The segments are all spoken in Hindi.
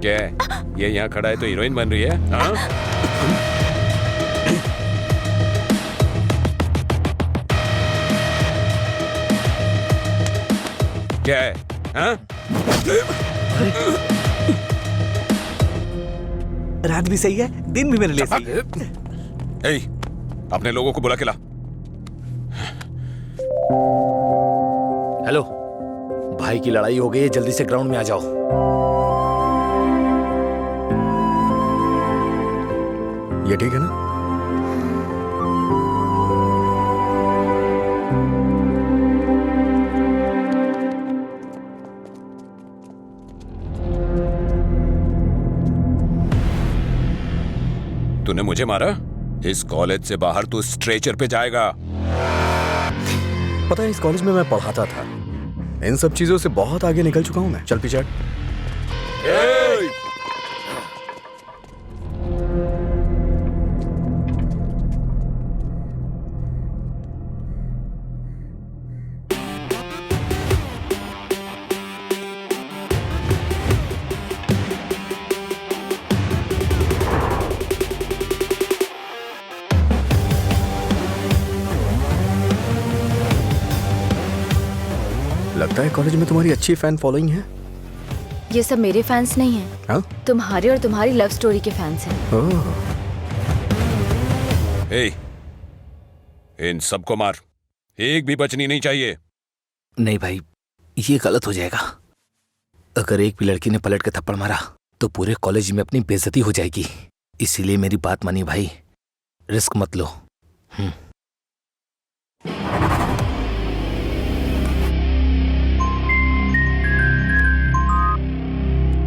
क्या है? ये यहाँ खड़ा है तो हीरोइन बन रही है? हाँ? क्या है? हाँ? रात भी सही है, दिन भी मेरे लिए सही है। ए, अपने लोगों को बुला के ला। हेलो, भाई की लड़ाई हो गई है, जल्दी से ग्राउंड में आ जाओ। ये ठीक है ना? तूने मुझे मारा? इस कॉलेज से बाहर तू स्ट्रेचर पे जाएगा। पता है, इस कॉलेज में मैं पढ़ाता था। इन सब चीजों से बहुत आगे निकल चुका हूं मैं। चल पीछे हट। लगता है कॉलेज में तुम्हारी अच्छी फैन फॉलोइंग है। ये सब मेरे फैंस नहीं हैं। हाँ? तुम्हारे और तुम्हारी लव स्टोरी के फैंस हैं। ए, इन सबको मार, एक भी बचनी नहीं चाहिए। नहीं भाई, ये गलत हो जाएगा। अगर एक भी लड़की ने पलट के थप्पड़ मारा तो पूरे कॉलेज में अपनी बेइज्जती हो जाएगी। इसीलिए मेरी बात मानिए भाई, रिस्क मत लो।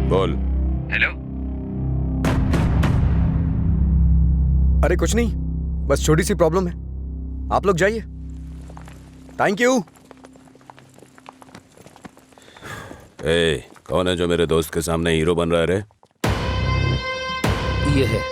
बोल। हेलो। अरे कुछ नहीं, बस छोटी सी प्रॉब्लम है। आप लोग जाइए। Thank you. ए, कौन है जो मेरे दोस्त के सामने हीरो बन रहा है रे? ये है।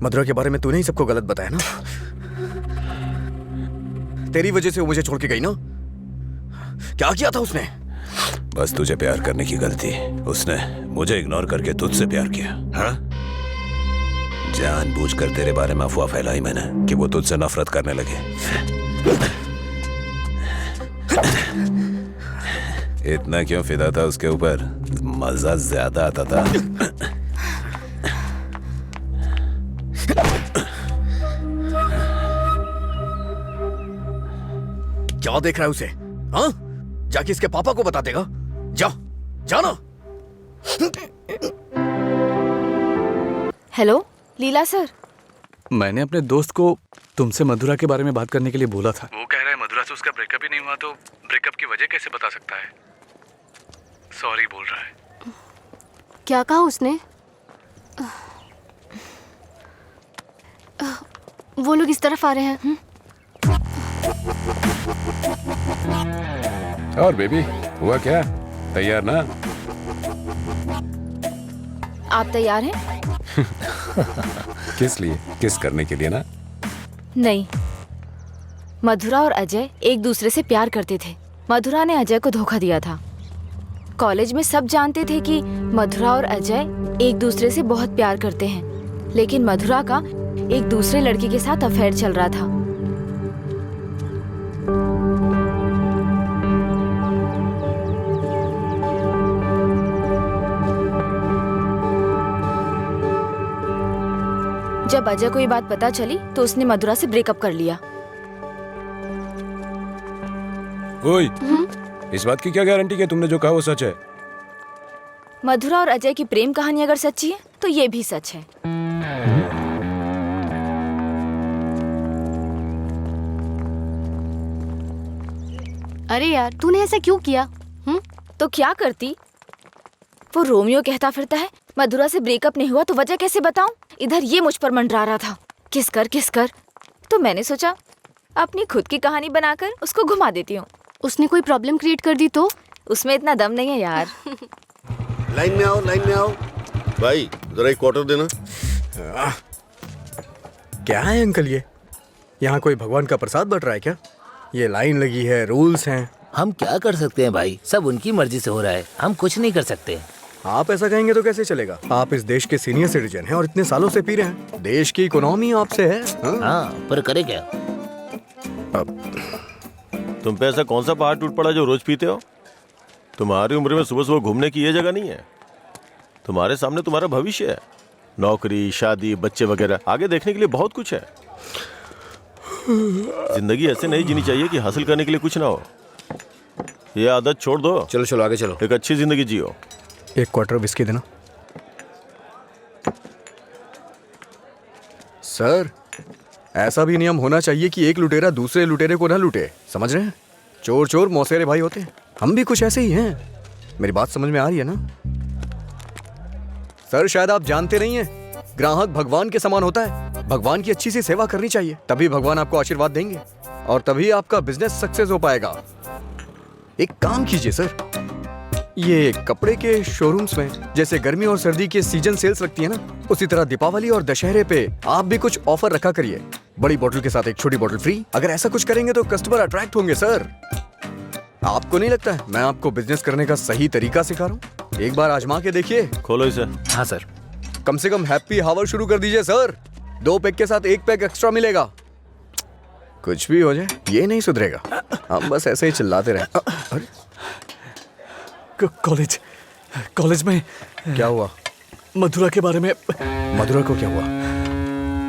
मधुरा के बारे में तूने ही सबको गलत बताया ना? तेरी वजह से वो मुझे छोड़ के गई ना? क्या किया था उसने? बस तुझे प्यार करने की गलती। उसने मुझे इग्नोर करके तुझसे प्यार किया। हाँ? जानबूझकर तेरे बारे में अफवाह फैलाई मैंने कि वो तुझसे नफरत करने लगे। इतना क्यों फिदा था उसके ऊपर? मजा ज्यादा आता था। क्या देख रहा है उसे? हाँ? जाके इसके पापा को बता देगा। जा, जाना। हेलो लीला सर। मैंने अपने दोस्त को तुमसे मधुरा के बारे में बात करने के लिए बोला था। वो कह रहा है मधुरा से उसका ब्रेकअप ही नहीं हुआ, तो ब्रेकअप की वजह कैसे बता सकता है? सॉरी बोल रहा है। क्या कहा उसने? वो लोग इस तरफ आ रहे हैं। और बेबी, हुआ क्या? तैयार ना? आप तैयार हैं? किस लिए? किस करने के लिए ना? नहीं, मधुरा और अजय एक दूसरे से प्यार करते थे। मधुरा ने अजय को धोखा दिया था। कॉलेज में सब जानते थे कि मधुरा और अजय एक दूसरे से बहुत प्यार करते हैं, लेकिन मधुरा का एक दूसरे लड़के के साथ अफेयर चल रहा था। जब अजय को ये बात पता चली तो उसने मधुरा से ब्रेकअप कर लिया। ओए, इस बात की क्या गारंटी कि तुमने जो कहा वो सच है? मधुरा और अजय की प्रेम कहानी अगर सच्ची है तो ये भी सच है। अरे यार, तूने ऐसा क्यों किया? तो क्या करती? वो रोमियो कहता फिरता है मधुरा से ब्रेकअप नहीं हुआ तो वजह कैसे बताऊं? इधर ये मुझ पर मंडरा रहा था किस कर। तो मैंने सोचा अपनी खुद की कहानी बनाकर उसको घुमा देती हूँ। उसने कोई प्रॉब्लम क्रिएट कर दी तो? उसमें इतना दम नहीं है यार। लाइन में आओ, लाइन में आओ। भाई जरा एक क्वार्टर देना। क्या है अंकल ये? यहाँ कोई भगवान का प्रसाद बट रहा है क्या? ये लाइन लगी है, रूल्स हैं। हम क्या कर सकते हैं भाई, सब उनकी मर्जी से हो रहा है, हम कुछ नहीं कर सकते। आप ऐसा कहेंगे तो कैसे चलेगा? आप इस देश के सीनियर सिटीजन हैं और इतने सालों से पी रहे हैं। देश की इकोनॉमी आपसे है। हाँ, पर करे क्या? तुम पे ऐसा कौन सा पहाड़ टूट पड़ा जो रोज पीते हो? तुम्हारी उम्र में सुबह सुबह घूमने की ये जगह नहीं है। तुम्हारे सामने तुम्हारा भविष्य है, नौकरी, शादी, बच्चे वगैरह। आगे देखने के लिए बहुत कुछ है। जिंदगी ऐसे नहीं जीनी चाहिए कि हासिल करने के लिए कुछ ना हो। ये आदत छोड़ दो। चलो चलो आगे चलो। एक अच्छी जिंदगी जियो। एक क्वार्टर विस्की देना। सर, ऐसा भी नियम होना चाहिए कि एक लुटेरा दूसरे लुटेरे को ना लूटे। समझ रहे हैं? चोर चोर मौसेरे भाई होते हैं। हम भी कुछ ऐसे ही हैं। मेरी बात समझ में आ रही है ना? सर, शायद आप जानते नहीं हैं, ग्राहक भगवान के समान होता है। भगवान की अच्छी सी सेवा करनी चाहिए, तभी भगवान आपको आशीर्वाद देंगे और तभी आपका बिजनेस सक्सेस हो पाएगा। एक काम कीजिए सर, ये कपड़े के शोरूम्स में जैसे गर्मी और सर्दी के सीजन सेल्स लगती है ना, उसी तरह दीपावली और दशहरे पे आप भी कुछ ऑफर रखा करिए। बड़ी बोतल के साथ एक छोटी बोतल फ्री। अगर ऐसा कुछ करेंगे तो कस्टमर अट्रैक्ट होंगे सर। आपको नहीं लगता है मैं आपको बिजनेस करने का सही तरीका सिखा रहा हूँ? एक बार आजमा के देखिए। खोलो इसे। हाँ सर। कम से कम हैप्पी हावर शुरू कर दीजिए सर। 2 पैक के साथ 1 पैक एक्स्ट्रा मिलेगा। कुछ भी हो जाए ये नहीं सुधरेगा। हम बस ऐसे ही चिल्लाते रहे। अरे कॉलेज में क्या हुआ? मधुरा के बारे में। मधुरा को क्या हुआ?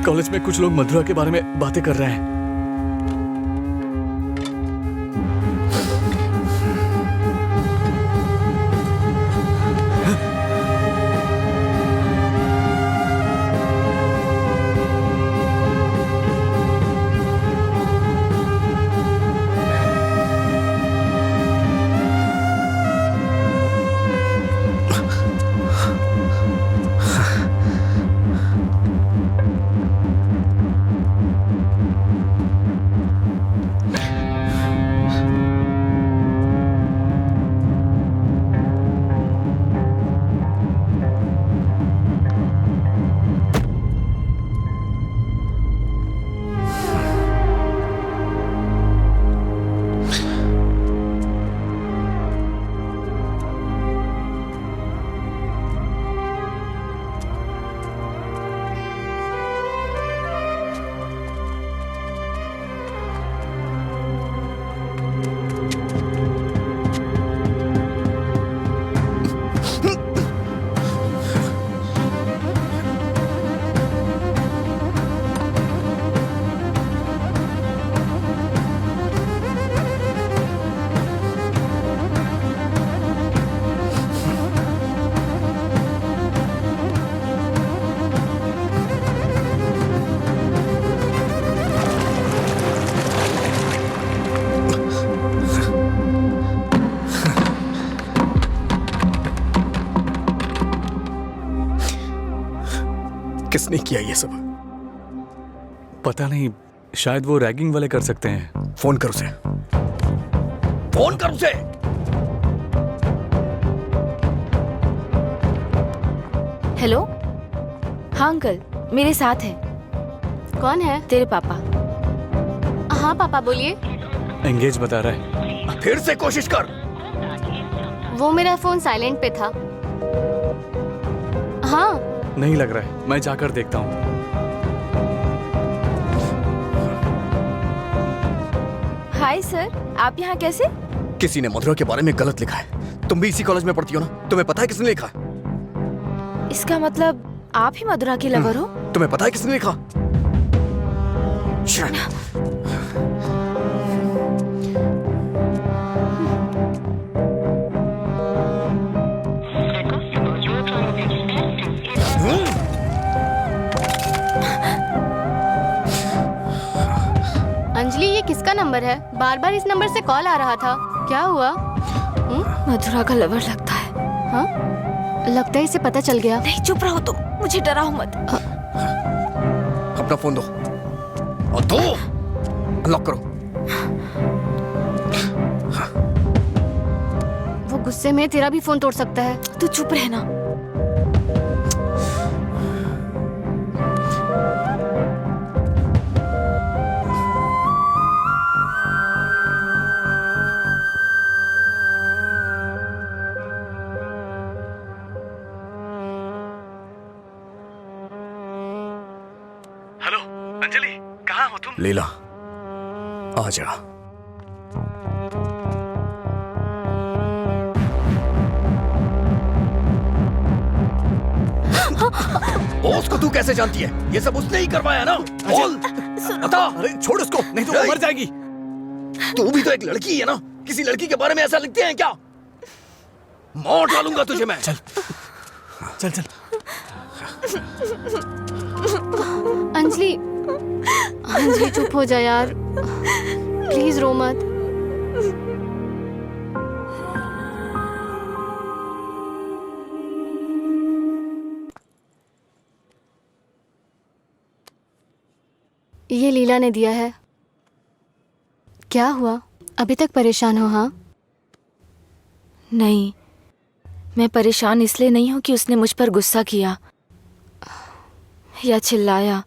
कॉलेज में कुछ लोग मधुरा के बारे में बातें कर रहे हैं। किसने किया ये सब? पता नहीं, शायद वो रैगिंग वाले कर सकते हैं। फोन कर उसे। फोन कर उसे। हेलो। हाँ अंकल, मेरे साथ है। कौन है? तेरे पापा। हाँ पापा बोलिए। एंगेज बता रहा है। फिर से कोशिश कर। वो मेरा फोन साइलेंट पे था। हाँ। नहीं लग रहा है, मैं जाकर देखता हूँ। हाय सर, आप यहाँ कैसे? किसी ने मधुरा के बारे में गलत लिखा है। तुम भी इसी कॉलेज में पढ़ती हो ना? तुम्हें पता है किसने लिखा? इसका मतलब आप ही मधुरा के लवर हो? तुम्हें पता है किसने लिखा? Shit. अंजलि, ये किसका नंबर है? बार बार इस नंबर से कॉल आ रहा था, क्या हुआ? मधुरा का लवर लगता है। हाँ, लगता है इसे पता चल गया। नहीं, चुप रहो तुम, मुझे डराओ मत। अपना फोन दो और दो, अनलॉक करो। वो गुस्से में तेरा भी फोन तोड़ सकता है। तू चुप रहना। हेलो अंजलि, कहाँ हो तुम? लीला, आ जा। बॉस को तू कैसे जानती है? ये सब उसने ही करवाया ना? बोल, बता। अरे छोड़ उसको, नहीं तो वो मर जाएगी। तू भी तो एक लड़की है ना? किसी लड़की के बारे में ऐसा लिखते हैं क्या? मार डालूंगा तुझे मैं। चल चल चल। अंजलि, अंजलि चुप हो जा यार, प्लीज रो मत। ये लीला ने दिया है। क्या हुआ, अभी तक परेशान हो? हाँ, नहीं, मैं परेशान इसलिए नहीं हूँ कि उसने मुझ पर गुस्सा किया या चिल्लाया।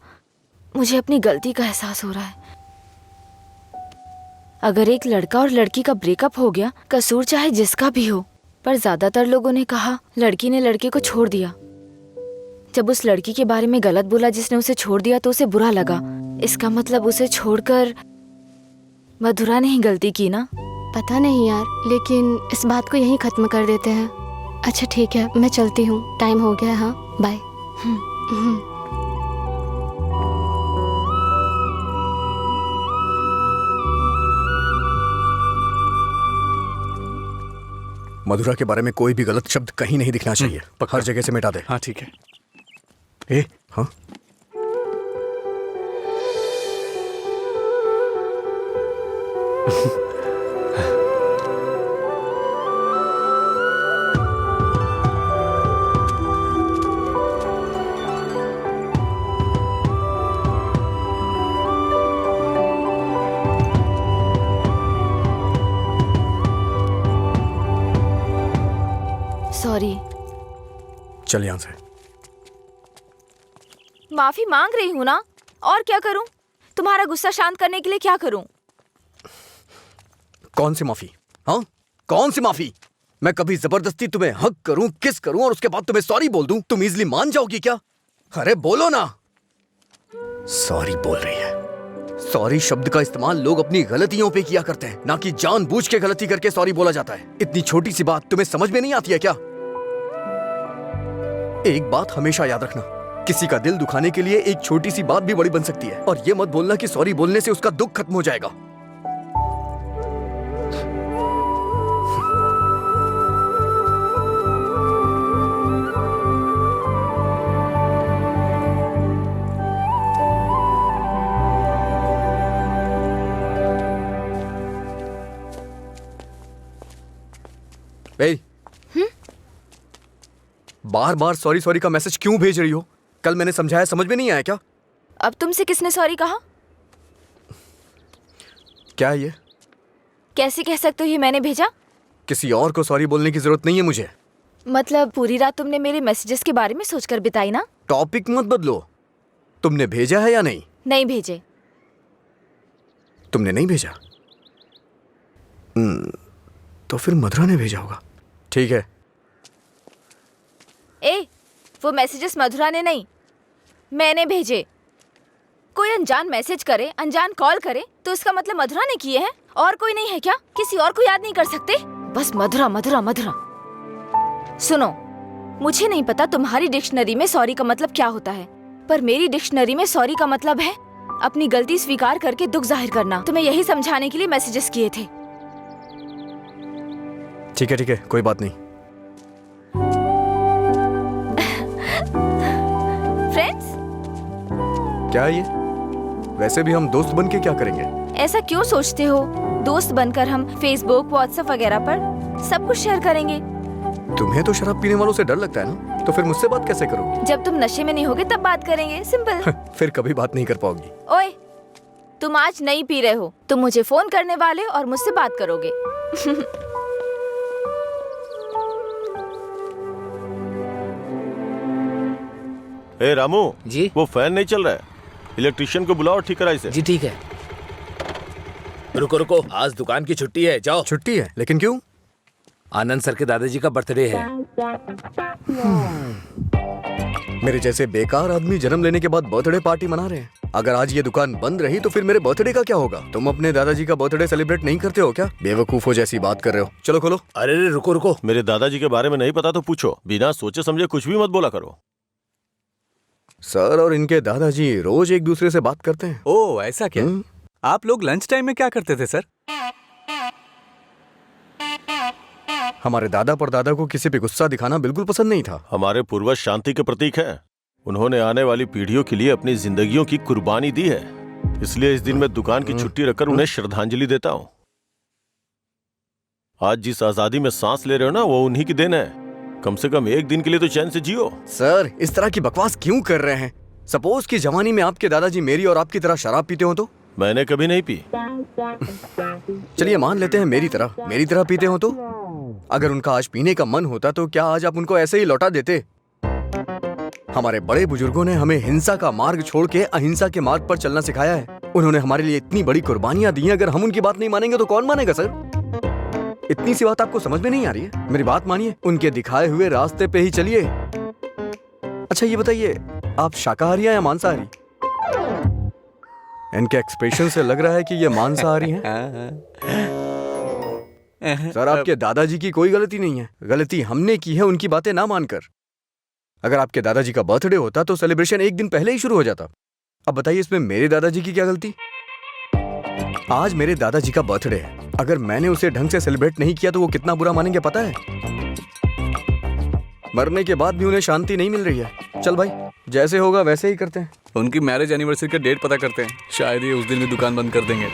मुझे अपनी गलती का एहसास हो रहा है। अगर एक लड़का और लड़की का ब्रेकअप हो गया, कसूर चाहे जिसका भी हो, पर ज्यादातर लोगों ने कहा लड़की ने लड़के को छोड़ दिया। जब उस लड़की के बारे में गलत बोला जिसने उसे छोड़ दिया तो उसे बुरा लगा। इसका मतलब उसे छोड़कर मधुरा ने ही गलती की ना? पता नहीं यार, लेकिन इस बात को यहीं खत्म कर देते हैं। अच्छा ठीक है, मैं चलती हूँ, टाइम हो गया। हाँ, बाय। मधुरा के बारे में कोई भी गलत शब्द कहीं नहीं दिखना चाहिए। हर जगह से मिटा दे। हाँ ठीक है। ए, हाँ, सॉरी। चल यहाँ से। माफी मांग रही हूँ ना, और क्या करूँ? तुम्हारा गुस्सा शांत करने के लिए क्या करूँ? कौन सी माफी? हाँ, कौन सी माफी? मैं कभी जबरदस्ती तुम्हें हक करूं, किस करूं और उसके बाद तुम्हें सॉरी बोल दूं? तुम इजली मान जाओगी क्या? अरे बोलो ना। सॉरी बोल रही है। सॉरी शब्द का इस्तेमाल लोग अपनी गलतियों पे किया करते हैं, ना कि जानबूझ के गलती करके सॉरी बोला जाता है। इतनी छोटी सी बात तुम्हें समझ में नहीं आती है क्या? एक बात हमेशा याद रखना, किसी का दिल दुखाने के लिए एक छोटी सी बात भी बड़ी बन सकती है। और ये मत बोलना कि सॉरी बोलने से उसका दुख खत्म हो जाएगा। बार बार सॉरी सॉरी का मैसेज क्यों भेज रही हो? कल मैंने समझाया, समझ में नहीं आया क्या? अब तुमसे किसने सॉरी कहा? क्या ये? कैसे कह सकते हो ये मैंने भेजा? किसी और को सॉरी बोलने की जरूरत नहीं है मुझे। मतलब पूरी रात तुमने मेरे मैसेजेस के बारे में सोचकर बिताई ना? टॉपिक मत बदलो। तुमने भेजा है या नहीं? नहीं भेजे। तुमने नहीं भेजा? तो फिर मधुरा ने भेजा होगा। ठीक है। ए, वो मैसेजेस मधुरा ने नहीं, मैंने भेजे। कोई अनजान मैसेज करे, अनजान कॉल करे तो इसका मतलब मधुरा ने किए हैं? और कोई नहीं है क्या? किसी और को याद नहीं कर सकते? बस मधुरा मधुरा मधुरा। सुनो, मुझे नहीं पता तुम्हारी डिक्शनरी में सॉरी का मतलब क्या होता है, पर मेरी डिक्शनरी में सॉरी का मतलब है अपनी गलती स्वीकार करके दुख जाहिर करना। तुम्हें यही समझाने के लिए मैसेजेस किए थे। ठीक है, कोई बात नहीं। फ्रेंड्स? क्या है ये? वैसे भी हम दोस्त बन के क्या करेंगे? ऐसा क्यों सोचते हो? दोस्त बनकर हम फेसबुक, व्हाट्सएप वगैरह पर सब कुछ शेयर करेंगे। तुम्हें तो शराब पीने वालों से डर लगता है ना, तो फिर मुझसे बात कैसे करोगी? जब तुम नशे में नहीं होगे तब बात करेंगे, सिंपल। फिर कभी बात नहीं कर पाओगी। ओए, तुम आज नहीं पी रहे हो, तुम मुझे फोन करने वाले और मुझसे बात करोगे। ए रामू जी? वो फैन नहीं चल रहा है, इलेक्ट्रिशियन को बुलाओ, ठीक करा इसे। जी ठीक है। रुको, आज दुकान की छुट्टी है, जाओ। छुट्टी है? लेकिन क्यों? आनंद सर के दादाजी का बर्थडे है। मेरे जैसे बेकार आदमी जन्म लेने के बाद बर्थडे पार्टी मना रहे हैं। अगर आज ये दुकान बंद रही तो फिर मेरे बर्थडे का क्या होगा? तुम अपने दादाजी का बर्थडे सेलिब्रेट नहीं करते हो क्या? बेवकूफों जैसी बात कर रहे हो। चलो खोलो। अरे रुको, मेरे दादाजी के बारे में नहीं पता तो पूछो, बिना सोचे समझे कुछ भी मत बोला करो। सर और इनके दादाजी रोज एक दूसरे से बात करते हैं। ओह, ऐसा क्या? आप लोग लंच टाइम में क्या करते थे सर? हमारे दादा परदादा को किसी पे गुस्सा दिखाना बिल्कुल पसंद नहीं था। हमारे पूर्वज शांति के प्रतीक हैं। उन्होंने आने वाली पीढ़ियों के लिए अपनी जिंदगियों की कुर्बानी दी है, इसलिए इस दिन मैं दुकान की छुट्टी रखकर उन्हें श्रद्धांजलि देता हूँ। आज जिस आजादी में सांस ले रहे हो ना, वो उन्हीं की देन है। कम से कम एक दिन के लिए तो चैन से जियो। सर, इस तरह की बकवास क्यों कर रहे हैं? सपोज कि जवानी में आपके दादाजी मेरी और आपकी तरह शराब पीते हो तो? मैंने कभी नहीं पी। चलिए मान लेते हैं मेरी तरह पीते हो तो? अगर उनका आज पीने का मन होता तो क्या आज आप उनको ऐसे ही लौटा देते? हमारे बड़े बुजुर्गों ने हमें हिंसा का मार्ग छोड़ के अहिंसा के मार्ग पर चलना सिखाया है। उन्होंने हमारे लिए इतनी बड़ी कुर्बानियां दी हैं, अगर हम उनकी बात नहीं मानेंगे तो कौन मानेगा सर? इतनी सी बात आपको समझ में नहीं आ रही है? मेरी बात मानिए, उनके दिखाए हुए रास्ते पे ही चलिए। अच्छा ये बताइए, आप शाकाहारी हैं या मांसाहारी? इनके एक्सप्रेशन से लग रहा है कि ये मांसाहारी हैं। सर, आपके दादाजी की कोई गलती नहीं है, गलती हमने की है उनकी बातें ना मानकर। अगर आपके दादाजी का बर्थडे होता तो सेलिब्रेशन एक दिन पहले ही शुरू हो जाता। अब बताइए इसमें मेरे दादाजी की क्या गलती? आज मेरे दादाजी का बर्थडे है, अगर मैंने उसे ढंग से सेलिब्रेट नहीं किया तो वो कितना बुरा मानेंगे पता है? मरने के बाद भी उन्हें शांति नहीं मिल रही है। चल भाई, जैसे होगा वैसे ही करते हैं। उनकी मैरिज एनिवर्सरी का डेट पता करते हैं, शायद ये उस दिन भी दुकान बंद कर देंगे।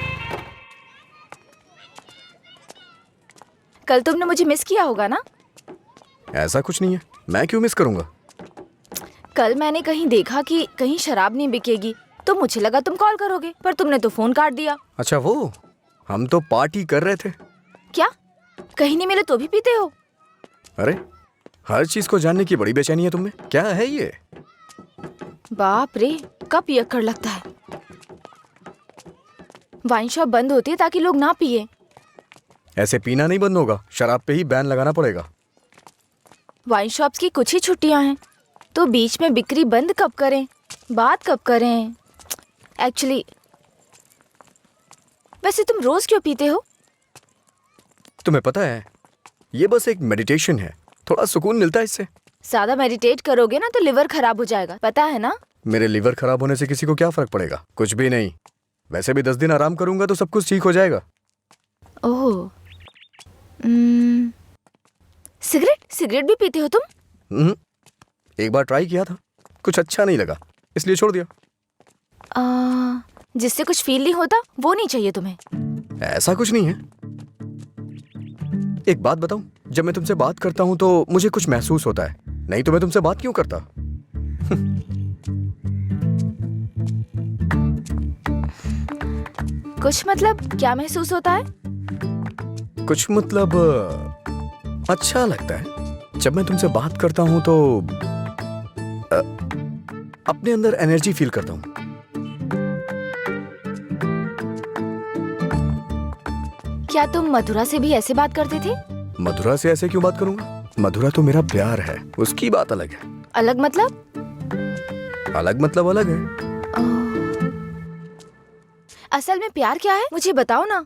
कल तुमने मुझे मिस किया होगा ना? ऐसा कुछ नहीं है, मैं क्यों मिस करूंगा? कल मैंने कहीं देखा कि कहीं शराब नहीं बिकेगी, तो मुझे लगा तुम कॉल करोगे, पर तुमने तो फोन काट दिया। अच्छा वो, हम तो पार्टी कर रहे थे। क्या? कहीं नहीं मिले तो भी पीते हो? अरे, हर चीज को जानने की बड़ी बेचैनी है तुम्हें। क्या है ये? बाप रे, कब पियक्कड़ लगता है। वाइन शॉप बंद होती है ताकि लोग ना पिए। ऐसे पीना नहीं बंद होगा, शराब पे ही बैन लगाना पड़ेगा। वाइन शॉप्स की कुछ ही छुट्टियां हैं, तो बीच में बिक्री बंद कब करें, बात कब करें? एक्चुअली वैसे तुम रोज क्यों पीते हो? तुम्हें पता है, ये बस एक मेडिटेशन है, थोड़ा सुकून मिलता है इससे। ज्यादा मेडिटेट करोगे ना तो लिवर खराब हो जाएगा, पता है ना? मेरे लिवर खराब होने से किसी को क्या फर्क पड़ेगा? कुछ भी नहीं। वैसे भी 10 दिन आराम करूंगा तो सब कुछ ठीक हो जाएगा। ओह, सिगरेट भी पीते हो तुम? एक बार ट्राई किया था, कुछ अच्छा नहीं लगा, इसलिए छोड़ दिया। जिससे कुछ फील नहीं होता वो नहीं चाहिए तुम्हें? ऐसा कुछ नहीं है। एक बात बताऊं, जब मैं तुमसे बात करता हूं तो मुझे कुछ महसूस होता है, नहीं तो मैं तुमसे बात क्यों करता? कुछ मतलब क्या महसूस होता है? कुछ मतलब अच्छा लगता है। जब मैं तुमसे बात करता हूं तो अपने अंदर एनर्जी फील करता हूं। क्या तुम मधुरा से भी ऐसे बात करते थे? मधुरा से ऐसे क्यों बात करूंगा? मधुरा तो मेरा प्यार है, उसकी बात अलग है। अलग मतलब? अलग मतलब अलग है। असल में प्यार क्या है मुझे बताओ ना।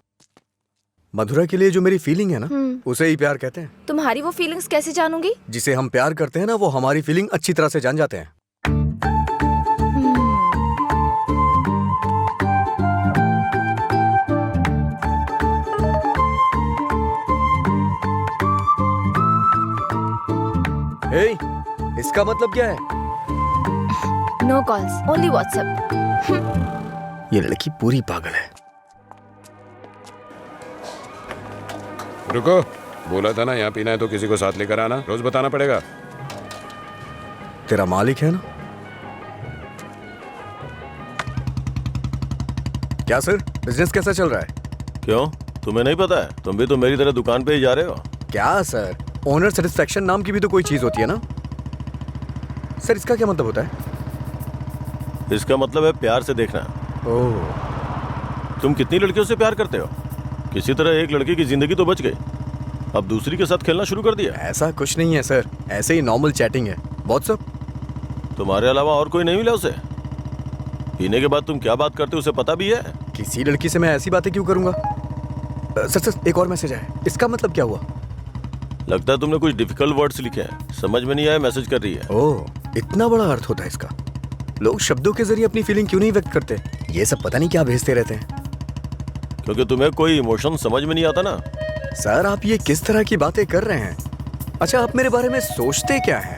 मधुरा के लिए जो मेरी फीलिंग है ना, उसे ही प्यार कहते हैं। तुम्हारी वो फीलिंग्स कैसे जानूंगी? जिसे हम प्यार करते हैं ना, वो हमारी फीलिंग अच्छी तरह से जान जाते हैं। ए, इसका मतलब क्या है? No calls, only WhatsApp. ये लड़की पूरी पागल है। रुको, बोला था ना यहाँ पीना है तो किसी को साथ लेकर आना, रोज बताना पड़ेगा। तेरा मालिक है ना? क्या सर, बिजनेस कैसा चल रहा है? क्यों, तुम्हें नहीं पता है? तुम भी तो मेरी तरह दुकान पे ही जा रहे हो। क्या सर, ओनर सेटिस्फैक्शन नाम की भी तो कोई चीज होती है ना? सर इसका क्या मतलब होता है? इसका मतलब है प्यार से देखना। ओह, तुम कितनी लड़कियों से प्यार करते हो? किसी तरह एक लड़की की जिंदगी तो बच गई, अब दूसरी के साथ खेलना शुरू कर दिया। ऐसा कुछ नहीं है सर, ऐसे ही नॉर्मल चैटिंग है। व्हाट्सअप। तुम्हारे अलावा और कोई नहीं मिला उसे? पीने के बाद तुम क्या बात करते हो उसे पता भी है? किसी लड़की से मैं ऐसी बातें क्यों करूंगा? सर एक और मैसेज है, इसका मतलब क्या हुआ? लगता है तुमने कुछ डिफिकल्ट वर्ड्स लिखे हैं, समझ में नहीं आया, मैसेज कर रही है। ओह, इतना बड़ा अर्थ होता है इसका। लोग शब्दों के जरिए अपनी फीलिंग क्यों नहीं व्यक्त करते? ये सब पता नहीं क्या भेजते रहते हैं। क्योंकि तुम्हें कोई इमोशन समझ में नहीं आता ना। सर आप ये किस तरह की बातें कर रहे हैं? अच्छा, आप मेरे बारे में सोचते क्या हैं?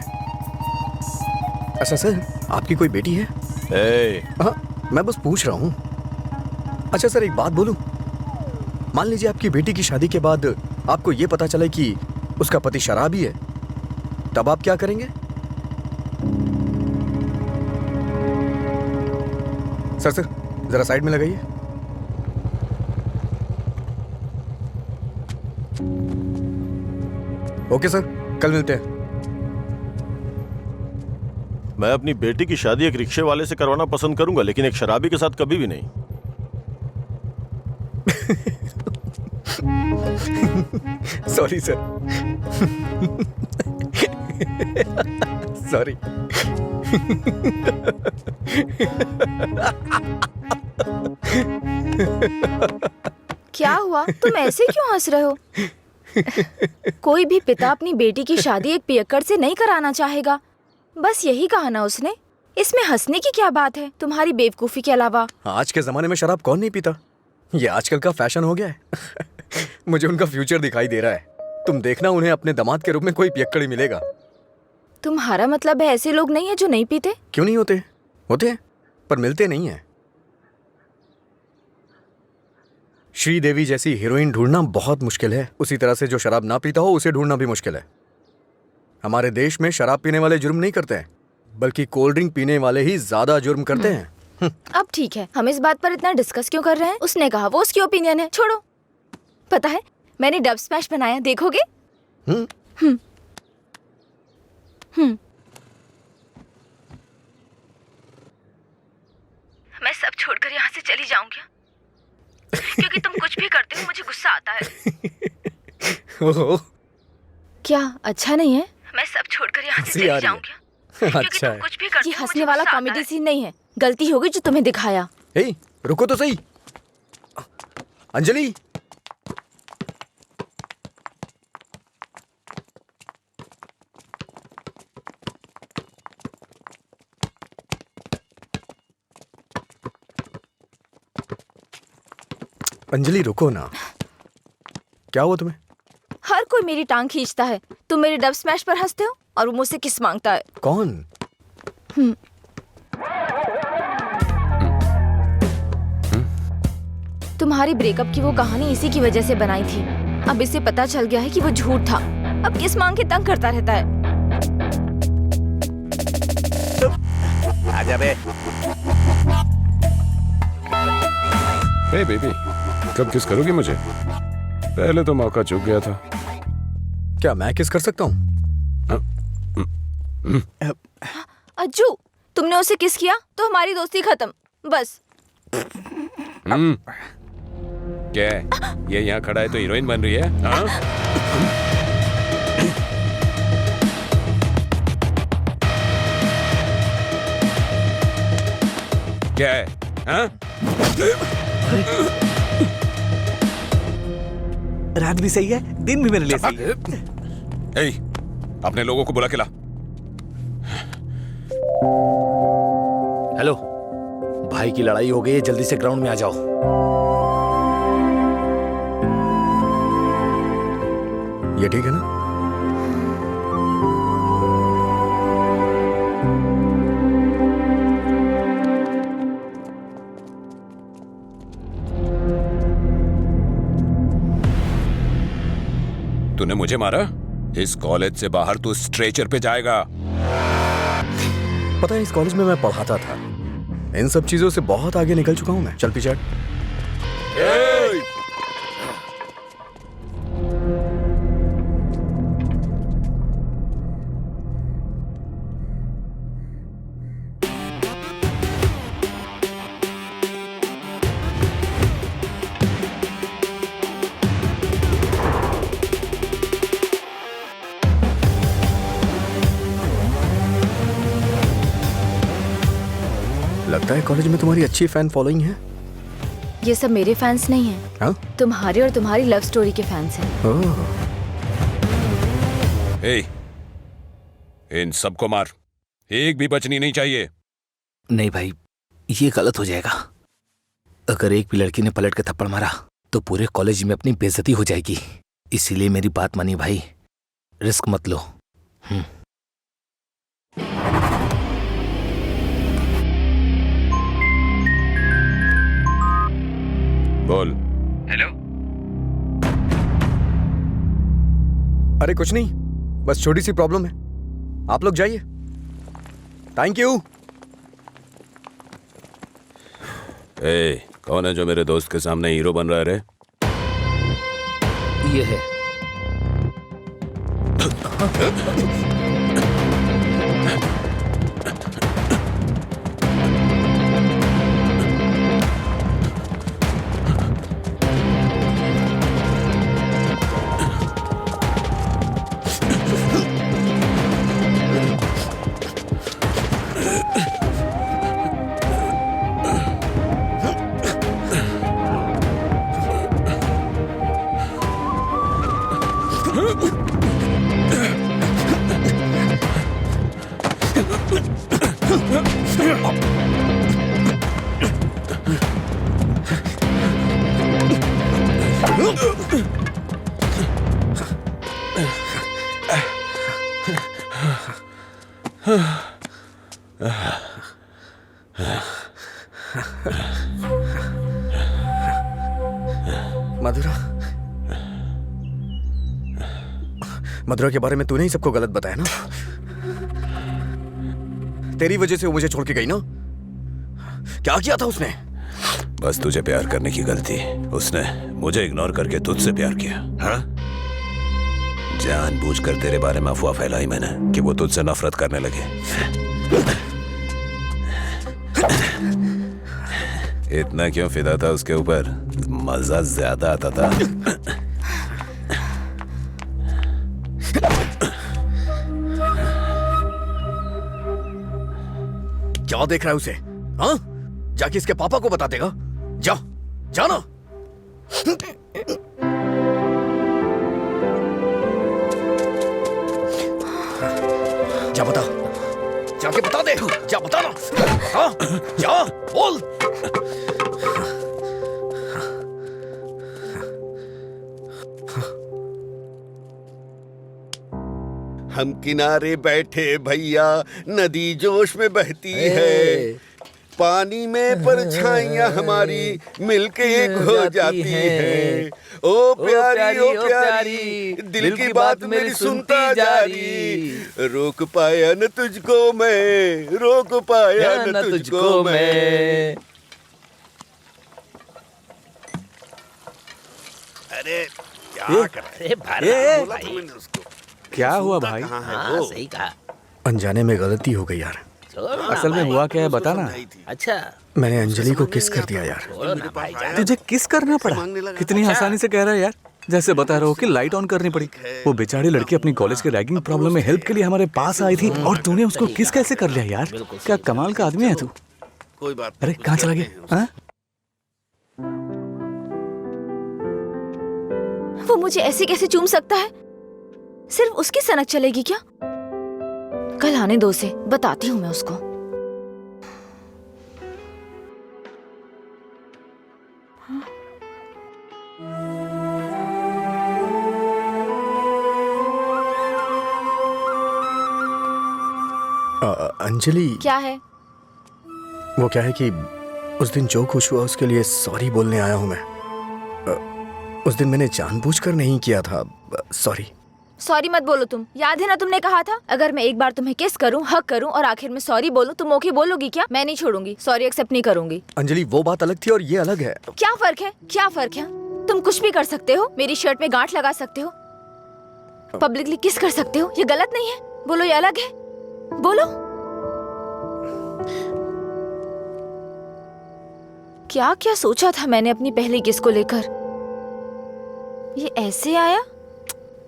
अच्छा सर, आपकी कोई बेटी है? हाँ, मैं बस पूछ रहा हूँ। अच्छा सर, एक बात बोलूं? मान लीजिए आपकी बेटी की शादी के बाद आपको ये पता चले कि उसका पति शराबी है, तब आप क्या करेंगे? सर जरा साइड में लगाइए। ओके सर, कल मिलते हैं। मैं अपनी बेटी की शादी एक रिक्शे वाले से करवाना पसंद करूंगा, लेकिन एक शराबी के साथ कभी भी नहीं। Sorry sir. सॉरी। क्या हुआ, तुम ऐसे क्यों हंस रहे हो? कोई भी पिता अपनी बेटी की शादी एक पियक्कड़ से नहीं कराना चाहेगा, बस यही कहा ना उसने। इसमें हंसने की क्या बात है तुम्हारी बेवकूफी के अलावा? आज के जमाने में शराब कौन नहीं पीता? ये आजकल का फैशन हो गया है। मुझे उनका फ्यूचर दिखाई दे रहा है। तुम देखना, उन्हें अपने दामाद के रूप में कोई पियक्कड़ ही मिलेगा। तुम्हारा मतलब है ऐसे लोग नहीं है जो नहीं पीते? क्यों नहीं होते? होते हैं, पर मिलते नहीं हैं। श्रीदेवी जैसी हीरोइन ढूंढना बहुत मुश्किल है। उसी तरह से जो शराब ना पीता हो उसे ढूंढना भी मुश्किल है। हमारे देश में शराब पीने वाले जुर्म नहीं करते हैं, बल्कि कोल्ड ड्रिंक पीने वाले ही ज्यादा जुर्म करते हैं। अब ठीक है, हम इस बात पर इतना डिस्कस क्यों कर रहे हैं? उसने कहा, वो उसकी ओपिनियन है, छोड़ो। पता है, मैंने डब स्मैश बनाया, देखोगे? मैं सब छोड़कर यहाँ से चली जाऊंगी, क्योंकि तुम कुछ भी करते हो मुझे गुस्सा आता है। ओह, क्या अच्छा नहीं है? मैं सब छोड़कर यहाँ से चली जाऊंगी, क्योंकि अच्छा तुम है। कुछ भी करते हो। ये हंसने वाला कॉमेडी सीन नहीं है, गलती होगी जो तुम्हें दिखाया। हे, रुको तो सही। अंजलि, अंजलि रुको ना। क्या हुआ तुम्हें? हर कोई मेरी टांग खींचता है। तुम मेरे डब स्मैश पर हंसते हो और वो मुझसे किस मांगता है। कौन? तुम्हारी ब्रेकअप की वो कहानी इसी की वजह से बनाई थी। अब इसे पता चल गया है कि वो झूठ था। अब किस मांग के तंग करता रहता है। आजा बे। हे बेबी, कब किस करोगी मुझे? पहले तो मौका चूक गया था। क्या मैं किस कर सकता हूँ? अज्जू, तुमने उसे किस किया तो हमारी दोस्ती खत्म, बस। क्या है? ये यहाँ खड़ा है तो हीरोइन बन रही है? हाँ? क्या है? हाँ? रात भी सही है, दिन भी मेरे लिए सही है। ए, अपने लोगों को बुला के ला। हेलो, भाई की लड़ाई हो गई है, जल्दी से ग्राउंड में आ जाओ। ये ठीक है ना? तूने मुझे मारा? इस कॉलेज से बाहर तू स्ट्रेचर पे जाएगा। पता है इस कॉलेज में मैं पढ़ाता था। इन सब चीजों से बहुत आगे निकल चुका हूं मैं। चल पीछे हट। लगता है कॉलेज में तुम्हारी अच्छी फैन फॉलोइंग है। ये सब मेरे फैंस नहीं हैं। हाँ? तुम्हारे और तुम्हारी लव स्टोरी के फैंस हैं। ओह, ए, इन सबको मार, एक भी बचनी नहीं चाहिए। नहीं भाई, ये गलत हो जाएगा। अगर एक भी लड़की ने पलट के थप्पड़ मारा तो पूरे कॉलेज में अपनी बेइज्जती हो जाएगी। इसीलिए मेरी बात मानिए भाई, रिस्क मत लो। बोल। हेलो। अरे कुछ नहीं, बस छोटी सी प्रॉब्लम है। आप लोग जाइए। Thank you. ए, कौन है जो मेरे दोस्त के सामने हीरो बन रहा है रे? ये है। मधुरा, मधुरा के बारे में तूने ही सबको गलत बताया ना। तेरी वजह से वो मुझे छोड़ के गई ना। क्या किया था उसने? बस तुझे प्यार करने की गलती। उसने मुझे इग्नोर करके तुझसे प्यार किया। हाँ? जानबूझकर तेरे बारे में अफवाह फैलाई मैंने कि वो तुझसे नफरत करने लगे। इतना क्यों फिदा था उसके ऊपर? मजा ज्यादा आता था। क्या देख रहा है उसे? हाँ? जाके इसके पापा को बता देगा। जा, जाना। जा बता, जाके बता दे। जा बताना। हाँ? जा, बोल। हम किनारे बैठे भैया, नदी जोश में बहती है, पानी में परछाइयां हमारी मिलके एक हो जाती है। ओ प्यारी ओ प्यारी, दिल की बात मेरी सुनता जा रही। रोक पाया न तुझको मैं, रोक पाया न तुझको मैं। अरे क्या कर रहे हैं? बोला था मैंने उसको। क्या हुआ भाई? हाँ, सही कहा। अनजाने में गलती हो गई यार। असल में हुआ क्या है बताना। अच्छा, मैंने अंजलि को किस कर दिया यार। तुझे किस करना पड़ा? कितनी आसानी से कह रहा है यार, जैसे बता रहा हो कि लाइट ऑन करनी पड़ी। वो बेचारी लड़की अपनी कॉलेज के रैगिंग प्रॉब्लम में हेल्प के लिए हमारे पास आई थी और तूने उसको किस कैसे कर लिया यार? क्या कमाल का आदमी है तू। कोई बात अरे नहीं, कहाँ चला गया? हाँ? वो मुझे ऐसे कैसे चूम सकता है? सिर्फ उसकी सनक चलेगी क्या? कल आने दो उसे, बताती हूँ मैं उसको। अंजलि, क्या है? वो क्या है कि उस दिन जो कुछ हुआ उसके लिए सॉरी बोलने आया हूं मैं। उस दिन मैंने जानबूझकर नहीं किया था। सॉरी। सॉरी मत बोलो तुम। याद है ना तुमने कहा था अगर मैं एक बार तुम्हें किस करूं, हक करूं और आखिर में सॉरी बोलूं, तुम ओके बोलोगी क्या? मैं नहीं छोड़ूंगी, सॉरी एक्सेप्ट नहीं करूंगी। अंजलि वो बात अलग थी और ये अलग है। क्या फर्क है? क्या फर्क है? तुम कुछ भी कर सकते हो, मेरी शर्ट में गांठ लगा सकते हो, पब्लिकली किस कर सकते हो, ये गलत नहीं है? बोलो ये अलग है? बोलो। क्या क्या सोचा था मैंने अपनी पहली किस को लेकर? ये ऐसे आया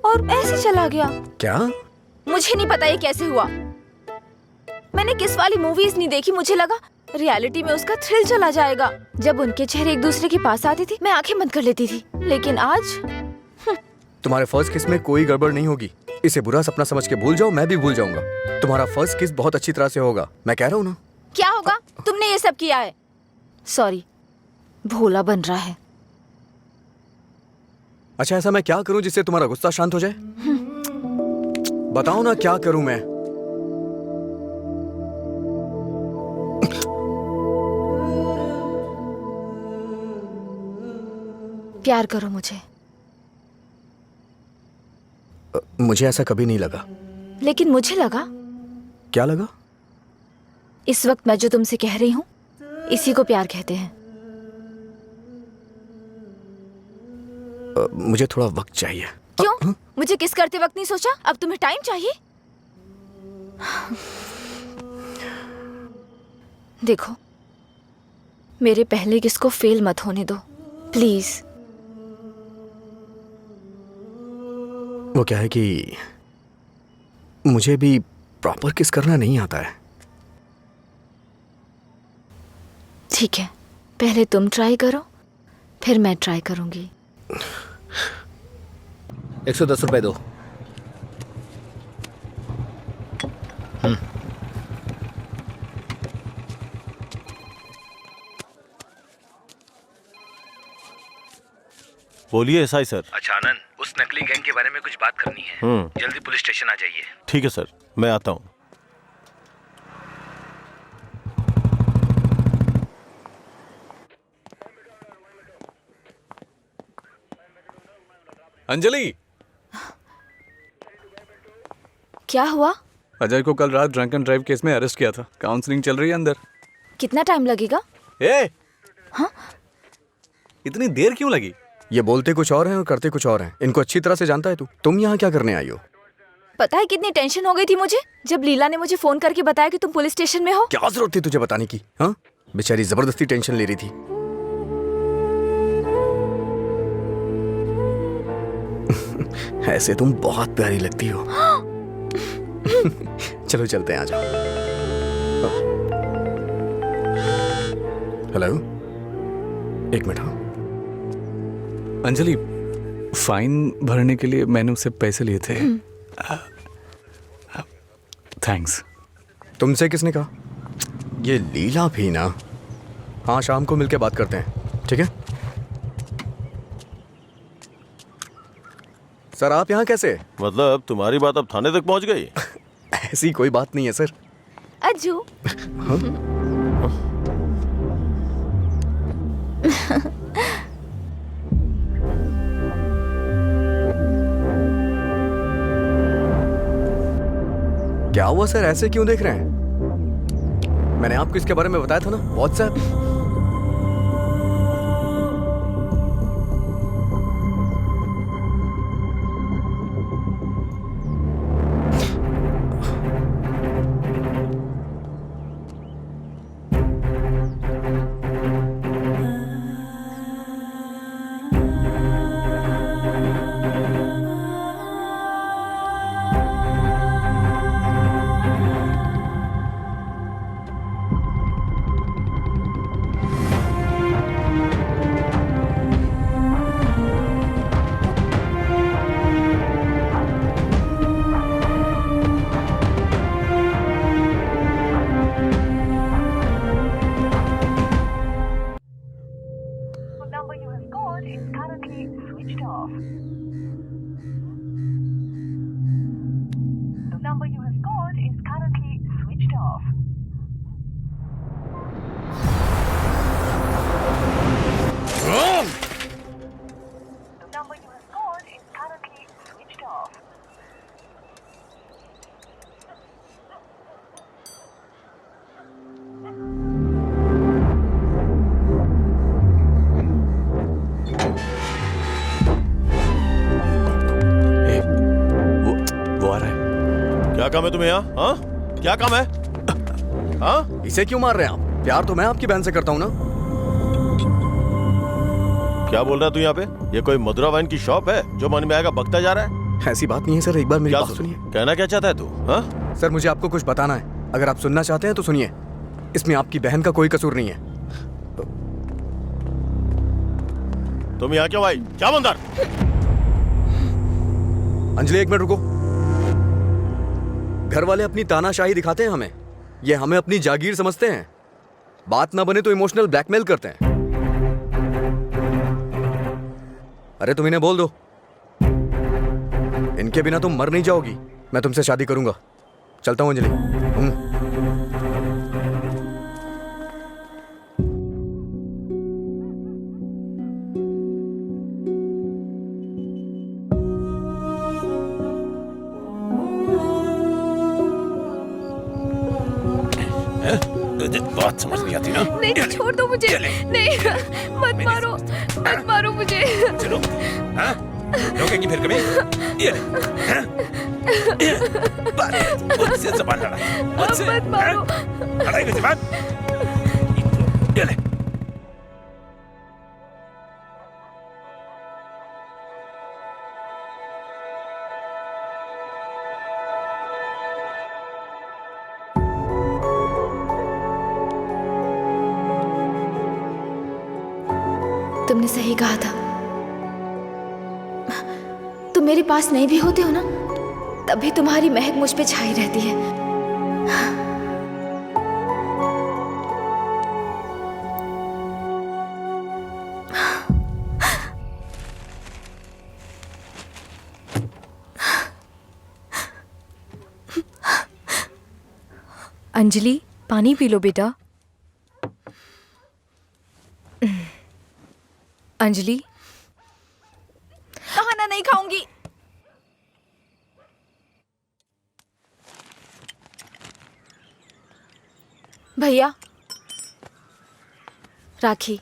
और ऐसे चला गया। क्या? मुझे नहीं पता ये कैसे हुआ। मैंने किस वाली मूवीज नहीं देखी, मुझे लगा रियलिटी में उसका थ्रिल चला जाएगा। जब उनके चेहरे एक दूसरे के पास आते थे मैं आंखें बंद कर लेती थी, लेकिन आज तुम्हारे फर्स्ट किस में कोई गड़बड़ नहीं होगी। इसे बुरा सपना समझ के भूल जाओ, मैं भी भूल जाऊंगा। तुम्हारा फर्स्ट किस बहुत अच्छी तरह से होगा, मैं कह रहा हूँ ना। क्या होगा? तुमने ये सब किया है। सॉरी, भोला बन रहा है। अच्छा ऐसा मैं क्या करूं जिससे तुम्हारा गुस्सा शांत हो जाए? बताओ ना क्या करूं मैं? प्यार करो मुझे। मुझे ऐसा कभी नहीं लगा। लेकिन मुझे लगा। क्या लगा? इस वक्त मैं जो तुमसे कह रही हूँ इसी को प्यार कहते हैं। मुझे थोड़ा वक्त चाहिए। क्यों? मुझे किस करते वक्त नहीं सोचा? अब तुम्हें टाइम चाहिए? देखो, मेरे पहले किस को फेल मत होने दो प्लीज। वो क्या है कि मुझे भी प्रॉपर किस करना नहीं आता है। ठीक है, पहले तुम ट्राई करो, फिर मैं ट्राई करूंगी। 110 रुपए दो। बोलिए एसआई सर। अच्छा आनंद, उस नकली गैंग के बारे में कुछ बात करनी है। जल्दी पुलिस स्टेशन आ जाइए। ठीक है सर, मैं आता हूँ। अंजलि, क्या हुआ? अजय को कल रात ड्रंक एंड ड्राइव केस में अरेस्ट किया था। काउंसलिंग चल रही है अंदर। कितना टाइम लगेगा? हाँ? इतनी देर क्यों लगी? ये बोलते कुछ और हैं और करते कुछ और हैं। इनको अच्छी तरह से जानता है तू। तुम यहाँ क्या करने आई हो? पता है कितनी टेंशन हो गई थी मुझे जब लीला ने मुझे फोन करके बताया कि तुम पुलिस स्टेशन में हो। क्या जरूरत थी तुझे बताने की? हाँ, बेचारी जबरदस्ती टेंशन ले रही थी। ऐसे तुम बहुत प्यारी लगती हो। चलो चलते हैं, आ जाओ। हेलो, एक मिनट। हाँ अंजलि, फाइन भरने के लिए मैंने उससे पैसे लिए थे। थैंक्स। तुमसे किसने कहा? ये लीला भी ना। हाँ, शाम को मिलके बात करते हैं, ठीक है? सर आप यहाँ कैसे? मतलब तुम्हारी बात अब थाने तक पहुंच गई? ऐसी कोई बात नहीं है सर। अज्जू। क्या हुआ सर, ऐसे क्यों देख रहे हैं? मैंने आपको इसके बारे में बताया था ना, व्हाट्सएप। काम है तुम्हें यहाँ? हाँ, क्या काम है? हाँ, इसे क्यों मार रहे हैं आप? प्यार तो मैं आपकी बहन से करता हूँ ना। क्या बोल रहा है तू यहाँ पे? ये कोई मधुरा वाइन की शॉप है जो मन में आएगा बकता जा रहा है? ऐसी बात नहीं है सर, एक बार मेरी क्या बात सुनिए। कहना क्या चाहता है तू? हाँ, सर मुझे आपको कुछ बताना है, अगर आप सुनना चाहते हैं तो सुनिए। इसमें आपकी बहन का कोई कसूर नहीं है। तुम यहाँ क्यों आई? क्या बंदर? अंजलि एक मिनट रुको। घर वाले अपनी तानाशाही दिखाते हैं हमें, ये हमें अपनी जागीर समझते हैं। बात ना बने तो इमोशनल ब्लैकमेल करते हैं। अरे तुम इन्हें बोल दो, इनके बिना तुम मर नहीं जाओगी। मैं तुमसे शादी करूंगा। चलता हूं अंजलि। तुझे बात समझ नहीं आती ना? नहीं, छोड़ दो मुझे। नहीं, मत मारो, मत मारो मुझे। चलो, हाँ? रोकेगी फिर कभी? ये ले, हाँ? मुझसे ज़बान लड़ा, मुझसे, मत मारो। लड़ाई में ज़बान? ये ले। तुमने सही कहा था। तुम मेरे पास नहीं भी होते हो ना, तभी तुम्हारी महक मुझ पे छाई रहती है। अंजलि, पानी पी लो बेटा। अंजलि, खाना नहीं खाऊंगी। भैया, राखी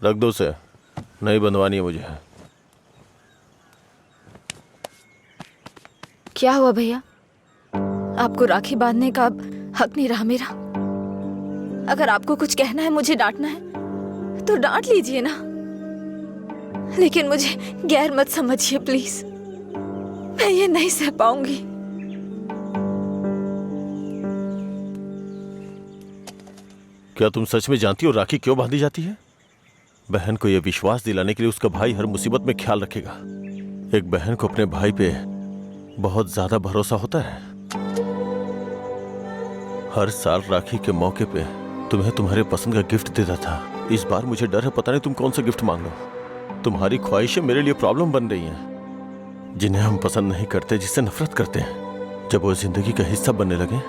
रख दो उसे, नहीं बंधवानी है मुझे। क्या हुआ भैया? आपको राखी बांधने का अब हक नहीं रहा मेरा? अगर आपको कुछ कहना है, मुझे डांटना है तो डांट लीजिए ना, लेकिन मुझे गैर मत समझिए प्लीज। मैं ये नहीं सह पाऊंगी। क्या तुम सच में जानती हो राखी क्यों बांधी जाती है? बहन को यह विश्वास दिलाने के लिए उसका भाई हर मुसीबत में ख्याल रखेगा। एक बहन को अपने भाई पे बहुत ज्यादा भरोसा होता है। हर साल राखी के मौके पे तुम्हें तुम्हारे पसंद का गिफ्ट देता था। इस बार मुझे डर है, पता नहीं तुम कौन सा गिफ्ट मांग लो। तुम्हारी ख्वाहिशें मेरे लिए प्रॉब्लम बन रही हैं, जिन्हें हम पसंद नहीं करते, जिससे नफरत करते हैं। जब वो जिंदगी का हिस्सा बनने लगे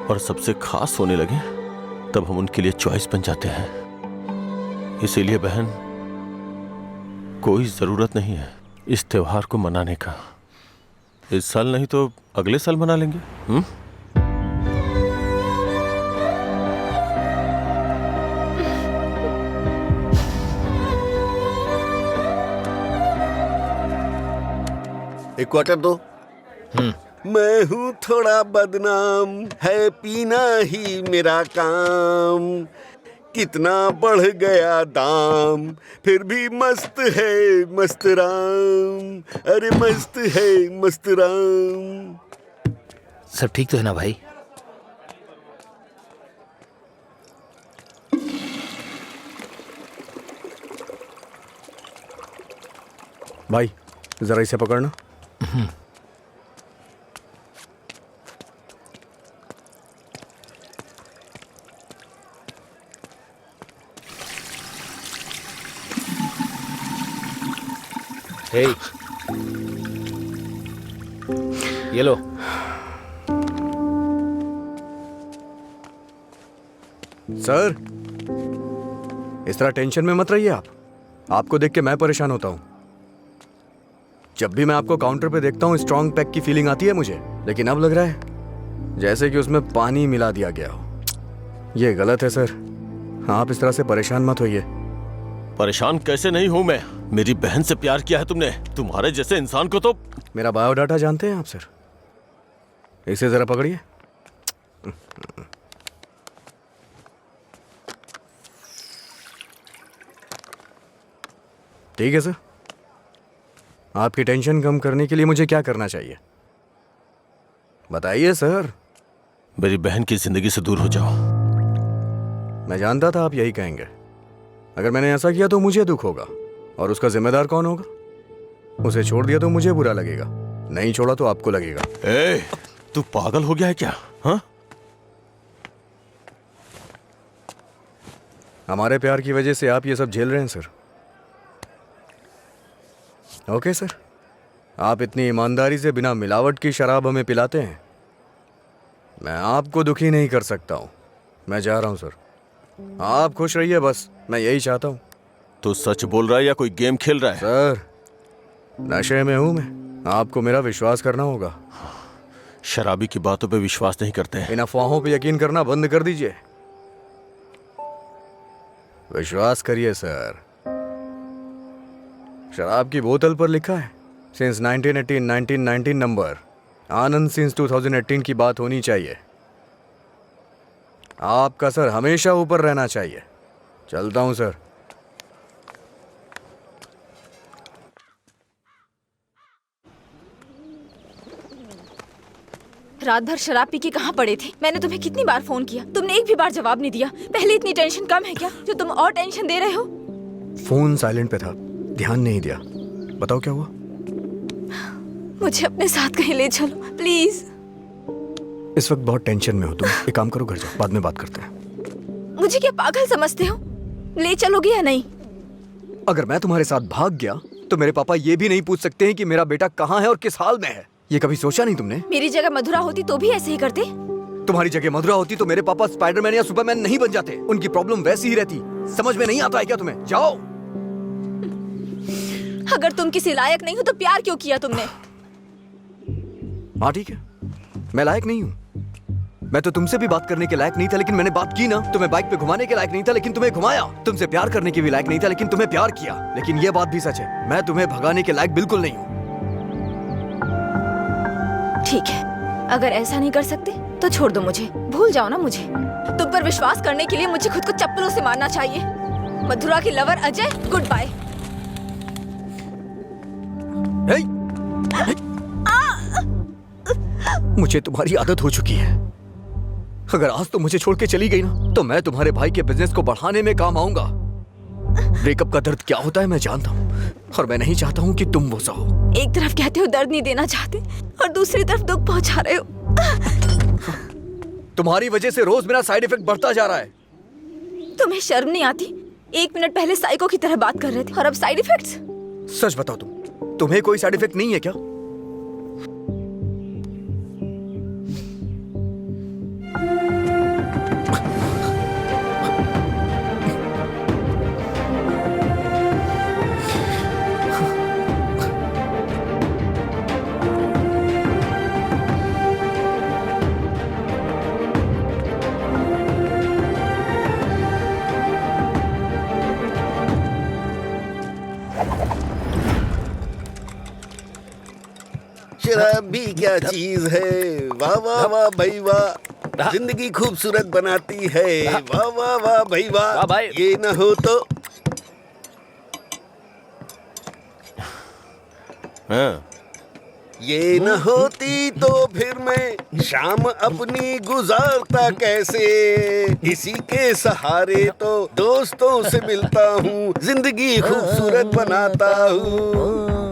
और सबसे खास होने लगे, तब हम उनके लिए चॉइस बन जाते हैं। इसीलिए बहन, कोई जरूरत नहीं है इस त्योहार को मनाने का। इस साल नहीं तो अगले साल मना लेंगे। एक क्वार्टर दो। मैं हूँ थोड़ा बदनाम, है पीना ही मेरा काम। कितना बढ़ गया दाम, फिर भी मस्त है मस्त राम। अरे मस्त है मस्त राम। सब ठीक तो है ना भाई? भाई जरा इसे पकड़ना। हे, ये लो। सर, इस तरह टेंशन में मत रहिए आप। आपको देख के मैं परेशान होता हूं। जब भी मैं आपको काउंटर पे देखता हूँ, स्ट्रॉन्ग पैक की फीलिंग आती है मुझे, लेकिन अब लग रहा है जैसे कि उसमें पानी मिला दिया गया हो। ये गलत है सर, आप इस तरह से परेशान मत होइए। परेशान कैसे नहीं हूं मैं? मेरी बहन से प्यार किया है तुमने। तुम्हारे जैसे इंसान को तो। मेरा बायोडाटा जानते हैं आप सर? इसे जरा पकड़िए। ठीक है सर, आपकी टेंशन कम करने के लिए मुझे क्या करना चाहिए बताइए सर। मेरी बहन की जिंदगी से दूर हो जाओ। मैं जानता था आप यही कहेंगे। अगर मैंने ऐसा किया तो मुझे दुख होगा, और उसका जिम्मेदार कौन होगा? उसे छोड़ दिया तो मुझे बुरा लगेगा, नहीं छोड़ा तो आपको लगेगा। ए, तू पागल हो गया है क्या? हाँ, हमारे प्यार की वजह से आप ये सब झेल रहे हैं सर। ओके सर, आप इतनी ईमानदारी से बिना मिलावट की शराब हमें पिलाते हैं, मैं आपको दुखी नहीं कर सकता हूं। मैं जा रहा हूं सर, आप खुश रहिए बस, मैं यही चाहता हूं। तू सच बोल रहा है या कोई गेम खेल रहा है? सर, नशे में हूं मैं, आपको मेरा विश्वास करना होगा। शराबी की बातों पे विश्वास नहीं करते हैं। इन अफवाहों पे यकीन करना बंद कर दीजिए, विश्वास करिए सर। शराब की बोतल पर लिखा है सिंस 1918 1919 नंबर, आनंद सिंस 2018 की बात होनी चाहिए। आपका सर हमेशा ऊपर रहना चाहिए। चलता हूं सर। रात भर शराब पी के कहाँ पड़े थे? मैंने तुम्हें कितनी बार फोन किया, तुमने एक भी बार जवाब नहीं दिया। पहले इतनी टेंशन कम है क्या जो तुम और टेंशन दे रहे हो? फोन साइलेंट पे था, ध्यान नहीं दिया। बताओ क्या हुआ? मुझे अपने साथ कहीं ले चलो प्लीज। इस वक्त बहुत टेंशन में हो तुम, एक काम करो, घर जाओ, बाद में बात करते हैं। मुझे क्या पागल समझते हो? ले चलोगे या नहीं? अगर मैं तुम्हारे साथ भाग गया तो मेरे पापा ये भी नहीं पूछ सकते हैं कि मेरा बेटा कहाँ है और किस हाल में है। ये कभी सोचा नहीं तुमने? मेरी जगह मधुरा होती तो भी ऐसे ही करते। तुम्हारी जगह मधुरा होती तो मेरे पापा स्पाइडरमैन या सुपरमैन नहीं बन जाते। उनकी प्रॉब्लम वैसी ही रहती। समझ में नहीं आता है क्या तुम्हें? जाओ। अगर तुम किसी लायक नहीं हो तो प्यार क्यों किया तुमने? हाँ ठीक है, मैं लायक नहीं हूँ। मैं तो तुमसे भी बात करने के लायक नहीं था, लेकिन मैंने बात की ना। तुम्हें बाइक पे घुमाने के लायक नहीं था, लेकिन तुम्हें घुमाया। तुमसे प्यार करने के भी लायक नहीं था, लेकिन तुम्हें प्यार किया। लेकिन ये बात भी सच है, मैं तुम्हें भगाने के लायक बिल्कुल नहीं हूँ। ठीक है, अगर ऐसा नहीं कर सकते तो छोड़ दो मुझे, भूल जाओ ना मुझे। तुम पर विश्वास करने के लिए मुझे खुद को चप्पलों से मारना चाहिए। मधुरा की लवर अजय, गुड बाय। मुझे तुम्हारी आदत हो चुकी है। अगर आज तुम मुझे छोड़ के चली गई ना, तो मैं तुम्हारे भाई के बिजनेस को बढ़ाने में काम आऊंगा। ब्रेकअप का दर्द क्या होता है मैं जानता हूँ, और मैं नहीं चाहता हूँ कि तुम वो सहो। एक तरफ कहते हो दर्द नहीं देना चाहते, और दूसरी तरफ दुख पहुंचा रहे हो। तुम्हारी वजह से रोज मेरा साइड इफेक्ट बढ़ता जा रहा है। तुम्हें शर्म नहीं आती? 1 मिनट पहले साइको की तरह बात कर रहे थे, और अब साइड इफेक्ट्स? सच बताओ, तुम्हें कोई साइड इफेक्ट नहीं है क्या? शराब भी क्या चीज है, वाह वाह वाह भाई वाह, जिंदगी खूबसूरत बनाती है, वाह वाह वाह भाई वाह। ये न हो तो ये न होती तो फिर मैं शाम अपनी गुजारता कैसे। इसी के सहारे तो दोस्तों से मिलता हूँ, जिंदगी खूबसूरत बनाता हूँ।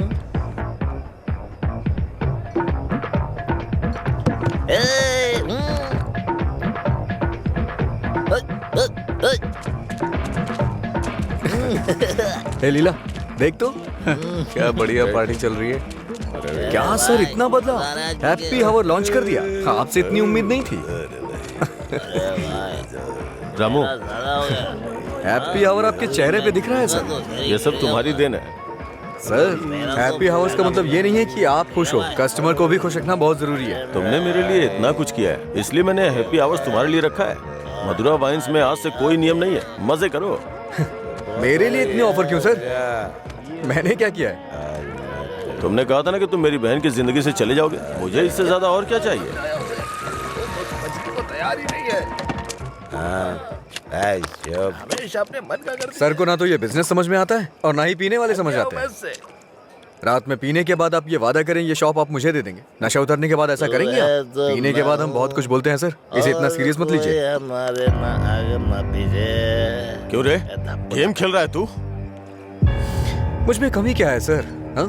हे लीला, देख तो क्या बढ़िया पार्टी चल रही है। क्या सर इतना बदला? हैप्पी हावर लॉन्च कर दिया। आपसे इतनी उम्मीद नहीं थी। रामू, हैप्पी हावर आपके चेहरे पे दिख रहा है सर। ये सब तुम्हारी देन है। सर, हैप्पी हावर्स का मतलब ये नहीं है कि आप खुश हो, कस्टमर को भी खुश रखना बहुत जरूरी है। तुमने मेरे लिए इतना कुछ किया है, इसलिए मैंने हैप्पी आवर्स तुम्हारे लिए रखा है। मधुरा वाइन्स में आज से कोई नियम नहीं है, मजे करो। मेरे लिए इतने ऑफर क्यों सर? मैंने क्या किया है? तुमने कहा था ना कि तुम मेरी बहन की जिंदगी से चले जाओगे, मुझे इससे ज्यादा और क्या चाहिए। तैयार ही नहीं है। हमेशा अपने मन का कर। सर को ना तो ये बिजनेस समझ में आता है और ना ही पीने वाले समझ आते हैं। रात में पीने के बाद आप ये वादा करें ये शॉप आप मुझे दे देंगे, नशा उतरने के बाद ऐसा करेंगे आप? पीने के बाद हम बहुत कुछ बोलते हैं सर, इसे इतना सीरियस मत लीजिए। हमारे ना आगे ना पीछे। क्यों रे, गेम खेल रहा है तू? मुझ में कमी क्या है सर? हाँ,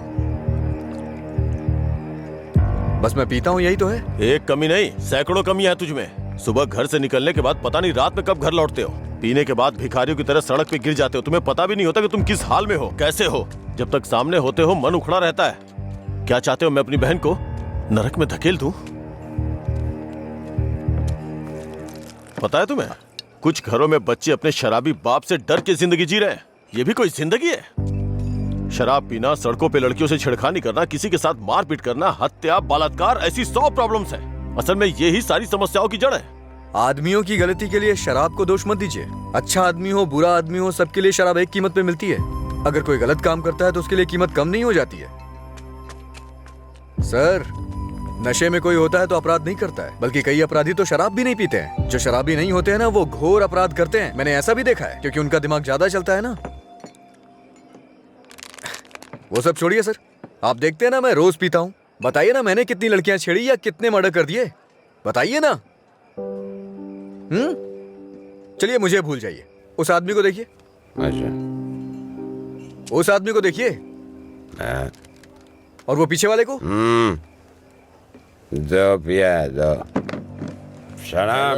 बस मैं पीता हूँ, यही तो है। एक कमी नहीं, सैकड़ों कमी है तुझ में। सुबह घर से निकलने के बाद पता नहीं रात में कब घर लौटते हो। पीने के बाद भिखारियों की तरह सड़क पे गिर जाते हो। तुम्हें पता भी नहीं होता कि तुम किस हाल में हो, कैसे हो। जब तक सामने होते हो मन उखड़ा रहता है। क्या चाहते हो मैं अपनी बहन को नरक में धकेल दूं? पता है तुम्हें, कुछ घरों में बच्चे अपने शराबी बाप से डर के जिंदगी जी रहे हैं। ये भी कोई जिंदगी है? शराब पीना, सड़कों पे लड़कियों से छेड़खानी करना, किसी के साथ मारपीट करना, हत्या, बलात्कार, ऐसी 100 प्रॉब्लम्स हैं। असल में यही सारी समस्याओं की जड़ है। आदमियों की गलती के लिए शराब को दोष मत दीजिए। अच्छा आदमी हो, बुरा आदमी हो, सबके लिए शराब एक कीमत पे मिलती है। अगर कोई गलत काम करता है तो उसके लिए कीमत कम नहीं हो जाती है। सर, नशे में कोई होता है तो अपराध नहीं करता है, बल्कि कई अपराधी तो शराब भी नहीं पीते हैं। जो शराबी नहीं होते हैं ना, वो घोर अपराध करते हैं। मैंने ऐसा भी देखा है, क्योंकि उनका दिमाग ज्यादा चलता है ना। वो सब छोड़िए सर, आप देखते हैं ना मैं रोज पीता हूँ। बताइए ना मैंने कितनी लड़कियां छेड़ी या कितने मर्डर कर दिए, बताइए ना। चलिए मुझे भूल जाइए, उस आदमी को देखिए। उस आदमी को देखिए, और वो पीछे वाले को। दो पिया दो शराब।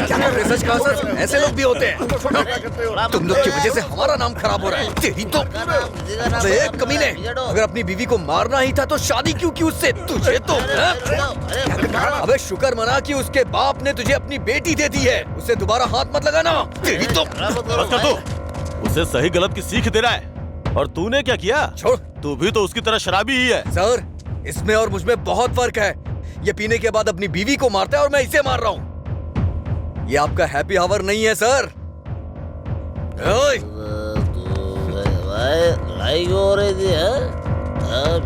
क्या कर रहे? सच कहा सर, ऐसे लोग भी होते हैं। तुम लोग की वजह से हमारा नाम खराब हो रहा है। तेरी तो अबे कमीने, अगर अपनी बीवी को मारना ही था तो शादी क्यों की उससे? तुझे तो अबे शुक्र मना कि उसके बाप ने तुझे अपनी बेटी दे दी है। उससे दोबारा हाथ मत लगाना। तेरी तो उसे सही गलत की सीख दे रहा है, और तूने क्या किया? छोड़, तू भी तो उसकी तरह शराबी ही है। सर, इसमें और मुझ में बहुत फर्क है। ये पीने के बाद अपनी बीवी को मारता है और मैं इसे मार रहा हूँ। ये आपका हैप्पी आवर नहीं है सर। लड़ाई हो रही थी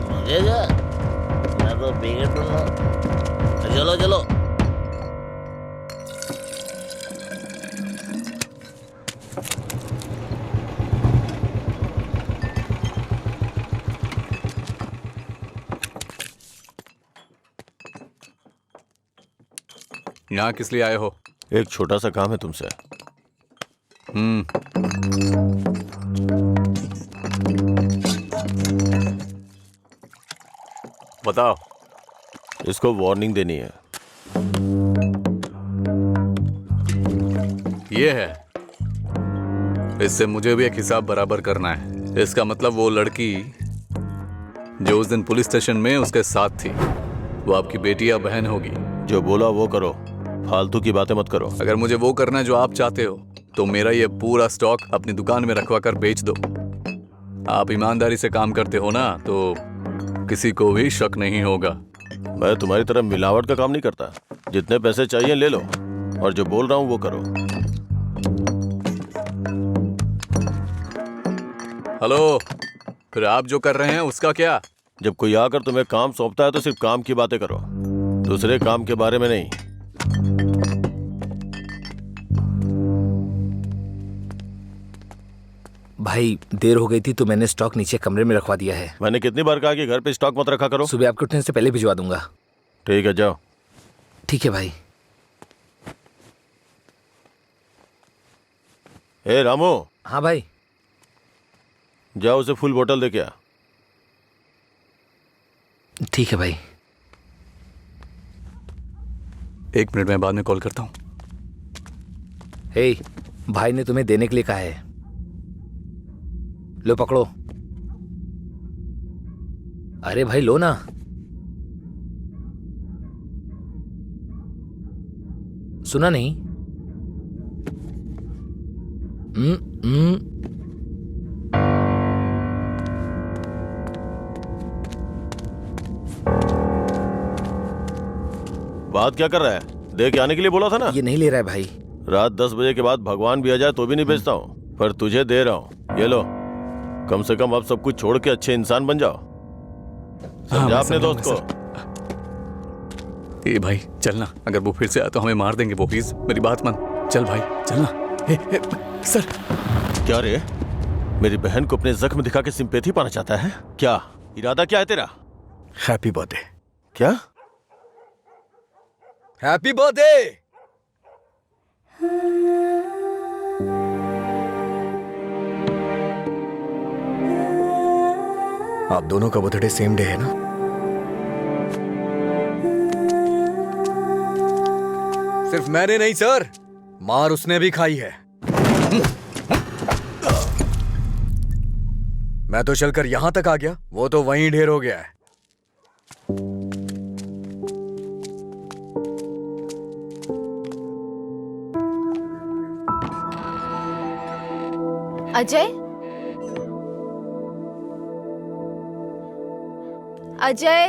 मुझे क्या, मैं तो पी के चलो चलो। यहाँ किस लिए आए हो? एक छोटा सा काम है तुमसे। बताओ। इसको वार्निंग देनी है। ये है, इससे मुझे भी एक हिसाब बराबर करना है। इसका मतलब वो लड़की जो उस दिन पुलिस स्टेशन में उसके साथ थी, वो आपकी बेटी या बहन होगी। जो बोला वो करो, फालतू की बातें मत करो। अगर मुझे वो करना है जो आप चाहते हो तो मेरा ये पूरा स्टॉक अपनी दुकान में रखवा कर बेच दो। आप ईमानदारी से काम करते हो ना, तो किसी को भी शक नहीं होगा। मैं तुम्हारी तरह मिलावट का काम नहीं करता। जितने पैसे चाहिए ले लो, और जो बोल रहा हूँ वो करो। हेलो, फिर आप जो कर रहे हैं उसका क्या? जब कोई आकर तुम्हें काम सौंपता है तो सिर्फ काम की बातें करो, दूसरे काम के बारे में नहीं। भाई देर हो गई थी तो मैंने स्टॉक नीचे कमरे में रखवा दिया है। मैंने कितनी बार कहा कि घर पे स्टॉक मत रखा करो। सुबह आपके उठने से पहले भिजवा दूंगा। ठीक है, जाओ। ठीक है भाई। ए रामू। हाँ भाई। जाओ उसे फुल बोतल दे के आ। ठीक है भाई। 1 मिनट में बाद में कॉल करता हूँ। हे, भाई ने तुम्हें देने के लिए कहा है। लो पकड़ो। अरे भाई लो ना। सुना नहीं? बात क्या कर रहा है? दे के आने के लिए बोला था ना। ये नहीं ले रहा है भाई। रात 10 बजे के बाद भगवान भी आ जाए तो भी नहीं बेचता हूँ, पर तुझे दे रहा हूँ। ये लो। कम से कम अब सब कुछ छोड़ के अच्छे इंसान बन जाओ। हाँ, समझा मैं अपने समझा, दोस्त को। ए भाई चलना, अगर वो फिर से आया तो हमें मार देंगे वो, प्लीज मेरी बात मान। चल भाई चलना। सर। क्या रे, मेरी बहन को अपने जख्म दिखा के सिंपैथी पाना चाहता है क्या? इरादा क्या है तेरा? Happy birthday. क्या? Happy birthday. आप दोनों का बर्थडे सेम डे है ना? सिर्फ मैंने नहीं सर, मार उसने भी खाई है। मैं तो चलकर यहां तक आ गया, वो तो वहीं ढेर हो गया है। अजय, अजय,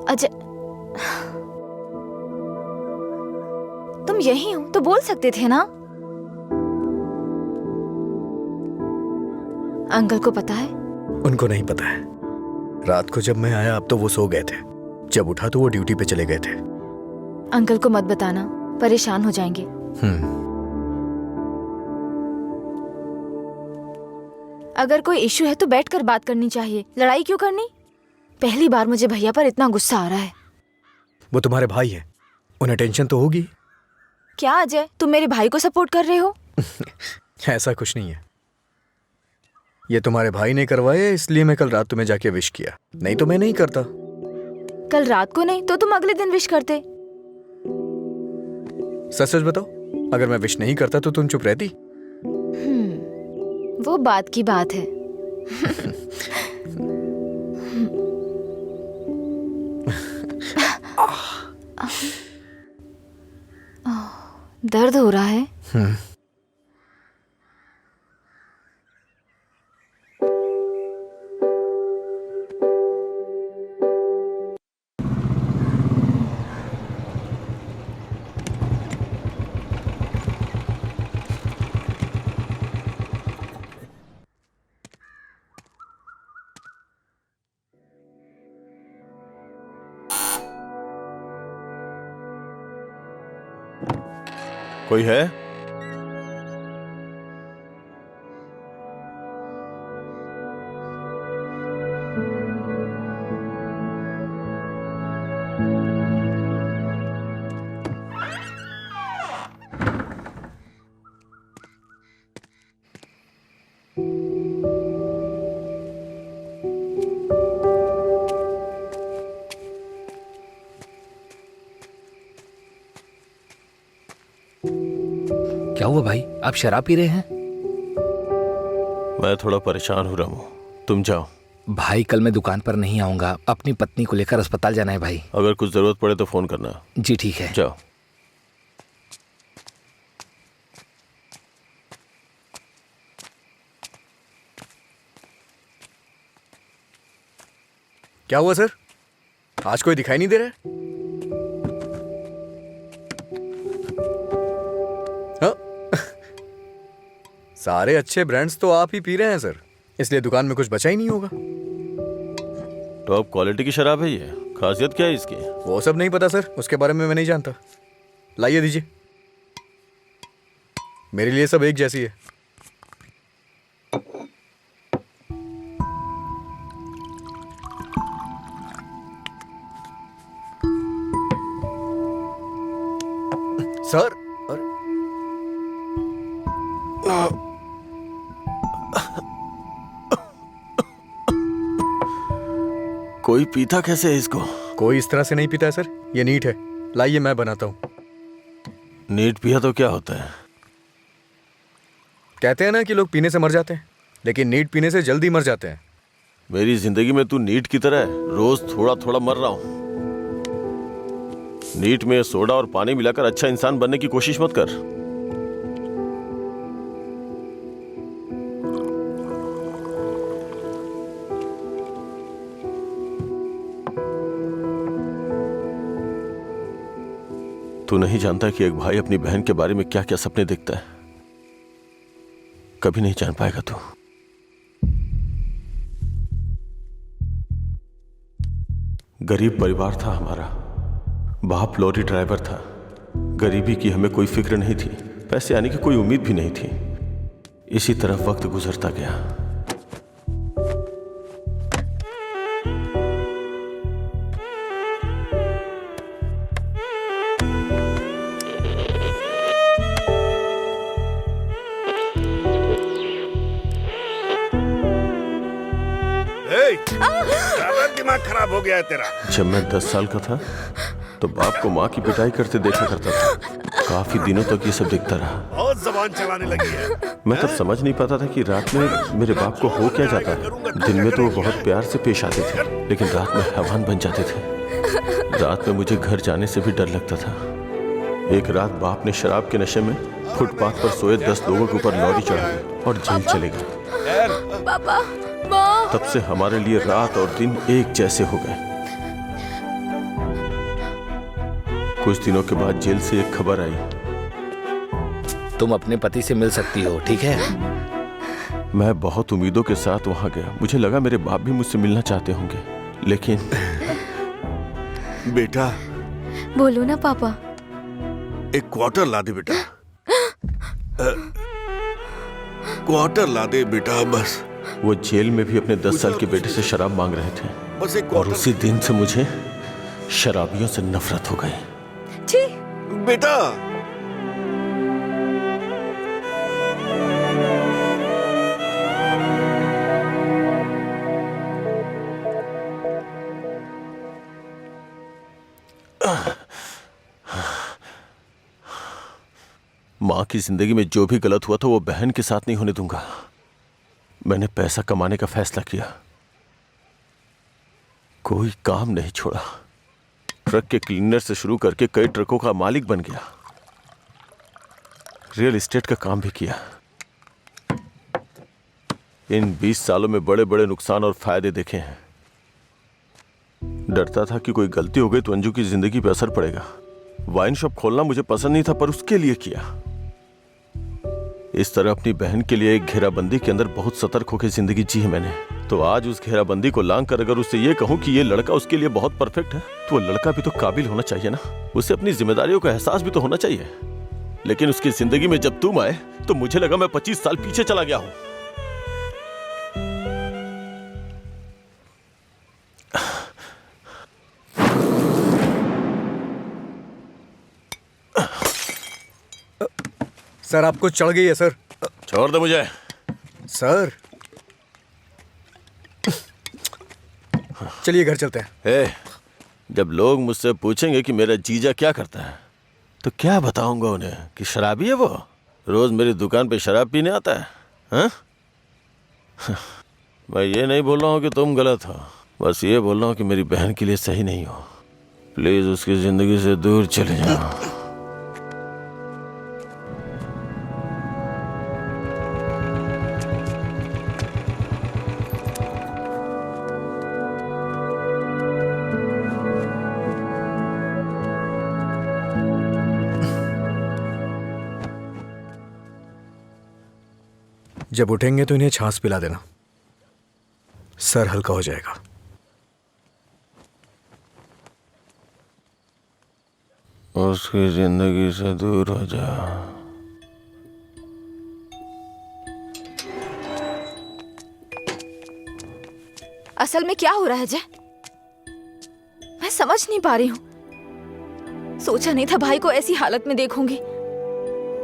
अजय, तुम यहीं हो तो बोल सकते थे ना? अंकल को पता है? उनको नहीं पता है। रात को जब मैं आया अब तो वो सो गए थे, जब उठा तो वो ड्यूटी पे चले गए थे। अंकल को मत बताना, परेशान हो जाएंगे। अगर कोई इशू है तो बैठकर बात करनी चाहिए, लड़ाई क्यों करनी? पहली बार मुझे भैया पर इतना गुस्सा आ रहा है। वो तुम्हारे भाई हैं, उन्हें टेंशन तो होगी। क्या अजय, तुम मेरे भाई को सपोर्ट कर रहे हो? ऐसा कुछ नहीं है, ये तुम्हारे भाई ने करवाया इसलिए मैं कल रात तुम्हें जाके विश किया, नहीं तो मैं नहीं करता। कल रात को नहीं तो तुम अगले दिन विश करते। सच सच बताओ, अगर मैं विश नहीं करता तो तुम चुप रहती? वो बात की बात है। दर्द हो रहा है? कोई है? क्या हुआ भाई, आप शराब पी रहे हैं? मैं थोड़ा परेशान हूँ रामू, तुम जाओ। भाई कल मैं दुकान पर नहीं आऊंगा, अपनी पत्नी को लेकर अस्पताल जाना है भाई। अगर कुछ जरूरत पड़े तो फोन करना। जी ठीक है। जाओ। क्या हुआ सर, आज कोई दिखाई नहीं दे रहा है? सारे अच्छे ब्रांड्स तो आप ही पी रहे हैं सर, इसलिए दुकान में कुछ बचा ही नहीं होगा। टॉप क्वालिटी की शराब है ये, खासियत क्या है इसकी? वो सब नहीं पता सर, उसके बारे में मैं नहीं जानता। लाइए दीजिए, मेरे लिए सब एक जैसी है। सर कोई पीता कैसे है इसको? कोई इस तरह से नहीं पीता है सर, ये नीट है। लाइए मैं बनाता हूँ। नीट पिया तो क्या होता है? कहते हैं ना कि लोग पीने से मर जाते हैं, लेकिन नीट पीने से जल्दी मर जाते हैं। मेरी जिंदगी में तू नीट की तरह है, रोज थोड़ा थोड़ा मर रहा हूं। नीट में सोडा और पानी मिलाकर अच्छा इंसान बनने की कोशिश मत कर। तू नहीं जानता कि एक भाई अपनी बहन के बारे में क्या क्या सपने देखता है। कभी नहीं जान पाएगा तू। गरीब परिवार था हमारा, बाप लॉरी ड्राइवर था। गरीबी की हमें कोई फिक्र नहीं थी, पैसे आने की कोई उम्मीद भी नहीं थी। इसी तरह वक्त गुजरता गया। दिमाग खराब हो गया है तेरा। जब मैं 10 साल का था तो बाप को माँ की पिटाई करते देखा करता था। काफी दिनों तक ये सब दिखता रहा। बहुत जबान चलाने लगी है। मैं तब समझ नहीं पाता था कि रात में मेरे बाप को हो क्या जाता है। दिन में तो वो बहुत प्यार से पेश आते थे, लेकिन रात में हैवान बन जाते थे। रात में मुझे घर जाने से भी डर लगता था। एक रात बाप ने शराब के नशे में फुटपाथ पर सोए 10 लोगों के ऊपर लॉरी चढ़ा दी और जेल चले गए। पापा, तब से हमारे लिए रात और दिन एक जैसे हो गए। कुछ दिनों के बाद जेल से एक खबर आई, तुम अपने पति से मिल सकती हो, ठीक है? मैं बहुत उम्मीदों के साथ वहां गया। मुझे लगा मेरे बाप भी मुझसे मिलना चाहते होंगे, लेकिन बेटा बोलो ना पापा। एक क्वार्टर ला दे बेटा। क्वार्टर ला दे बेटा बस। वो जेल में भी अपने 10 साल के बेटे से शराब मांग रहे थे बस एक और उसी दिन से मुझे शराबियों से नफरत हो गई। बेटा माँ की जिंदगी में जो भी गलत हुआ था वो बहन के साथ नहीं होने दूंगा। मैंने पैसा कमाने का फैसला किया, कोई काम नहीं छोड़ा। ट्रक के क्लीनर से शुरू करके कई ट्रकों का मालिक बन गया। रियल एस्टेट का काम भी किया। इन 20 सालों में बड़े बड़े नुकसान और फायदे देखे हैं। डरता था कि कोई गलती हो गई तो अंजू की जिंदगी पे असर पड़ेगा। वाइन शॉप खोलना मुझे पसंद नहीं था, पर उसके लिए किया। इस तरह अपनी बहन के लिए एक घेराबंदी के अंदर बहुत सतर्क होकर जिंदगी जी है मैंने। तो आज उस घेराबंदी को लांग कर अगर उससे ये कहूं कि ये लड़का उसके लिए बहुत परफेक्ट है, तो वो लड़का भी तो काबिल होना चाहिए ना। उसे अपनी जिम्मेदारियों का एहसास भी तो होना चाहिए। लेकिन उसकी जिंदगी में जब तुम आए तो मुझे लगा मैं 25 साल पीछे चला गया हूं। सर आपको चढ़ गई है सर। छोड़ दे मुझे। सर चलिए घर चलते हैं। जब लोग मुझसे पूछेंगे कि मेरा जीजा क्या करता है तो क्या बताऊंगा उन्हें कि शराबी है वो, रोज मेरी दुकान पे शराब पीने आता है। हाँ? मैं ये नहीं बोल रहा हूँ कि तुम गलत हो, बस ये बोल रहा हूँ कि मेरी बहन के लिए सही नहीं हो। प्लीज उसकी जिंदगी से दूर चले जाओ। जब उठेंगे तो इन्हें छाछ पिला देना, सर हल्का हो जाएगा। उसकी जिंदगी से दूर हो जा। असल में क्या हो रहा है अजय? मैं समझ नहीं पा रही हूँ। सोचा नहीं था भाई को ऐसी हालत में देखूंगी।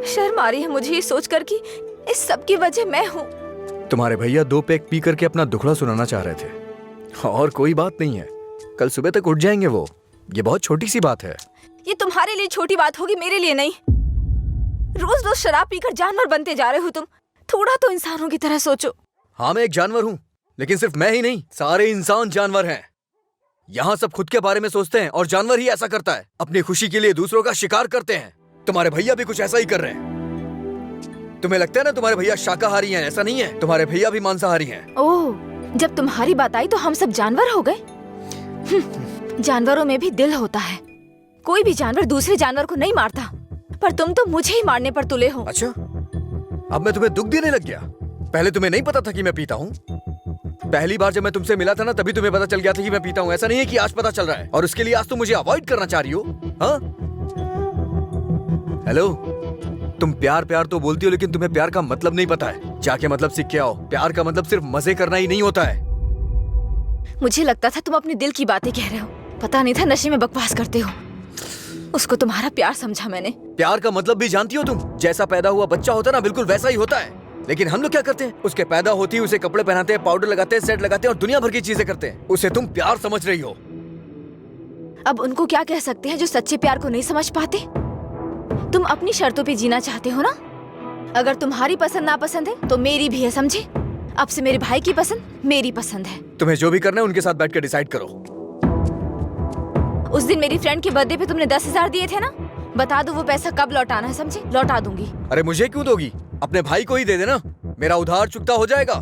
शर्म आ रही है मुझे ये सोचकर कि इस सब की वजह मैं हूँ। तुम्हारे भैया 2 पैक पी करके अपना दुखड़ा सुनाना चाह रहे थे, और कोई बात नहीं है, कल सुबह तक उठ जाएंगे वो। ये बहुत छोटी सी बात है। ये तुम्हारे लिए छोटी बात होगी, मेरे लिए नहीं। रोज रोज शराब पीकर जानवर बनते जा रहे हो तुम। थोड़ा तो इंसानों की तरह सोचो। हाँ मैं एक जानवर हूँ, लेकिन सिर्फ मैं ही नहीं, सारे इंसान जानवर हैं। यहाँ सब खुद के बारे में सोचते हैं और जानवर ही ऐसा करता है, अपनी खुशी के लिए दूसरों का शिकार करते हैं। तुम्हारे भैया भी कुछ ऐसा ही कर रहे हैं। तुम्हें लगता है ना तुम्हारे भैया शाकाहारी हैं, ऐसा नहीं है, तुम्हारे भैया भी मांसाहारी हैं। ओह, जब तुम्हारी बात आई तो हम सब जानवर हो गए। जानवरों में भी दिल होता है। कोई भी जानवर दूसरे जानवर को नहीं मारता, पर तुम तो मुझे ही मारने पर तुले हो। अच्छा, अब मैं तुम्हें दुख देने लग गया? पहले तुम्हें नहीं पता था कि मैं पीता हूँ? पहली बार जब मैं तुमसे मिला था ना, तभी तुम्हें पता चल गया था कि मैं पीता हूँ। ऐसा नहीं है कि आज पता चल रहा है और उसके लिए आज तुम मुझे अवॉइड करना चाह रही हो? हाँ? हेलो, तुम प्यार प्यार तो बोलती हो, लेकिन तुम्हें प्यार का मतलब नहीं पता है। जाके मतलब सीख के आओ। प्यार का मतलब सिर्फ मजे करना ही नहीं होता है। मुझे लगता था तुम अपने दिल की बातें कह रहे हो, पता नहीं था नशे में बकवास करते हो। उसको तुम्हारा प्यार समझा मैंने। प्यार का मतलब भी जानती हो तुम? जैसा पैदा हुआ बच्चा होता है ना, बिल्कुल वैसा ही होता है। लेकिन हम लोग क्या करते हैं? उसके पैदा होती है उसे कपड़े पहनाते हैं, पाउडर लगाते हैं, सेट लगाते हैं और दुनिया भर की चीजें करते हैं। उसे तुम प्यार समझ रही हो। अब उनको क्या कह सकते हैं जो सच्चे प्यार को नहीं समझ पाते? तुम अपनी शर्तों पे जीना चाहते हो ना? अगर तुम्हारी पसंद नापसंद है तो मेरी भी है, समझे? अब से मेरे भाई की पसंद मेरी पसंद है। तुम्हें जो भी करना है उनके साथ बैठ कर डिसाइड करो। उस दिन मेरी फ्रेंड के बर्थडे पे तुमने 10,000 दिए थे ना, बता दो वो पैसा कब लौटाना है, समझे? लौटा दूंगी। अरे मुझे क्यों दोगी? अपने भाई को ही दे देना, मेरा उधार चुकता हो जाएगा।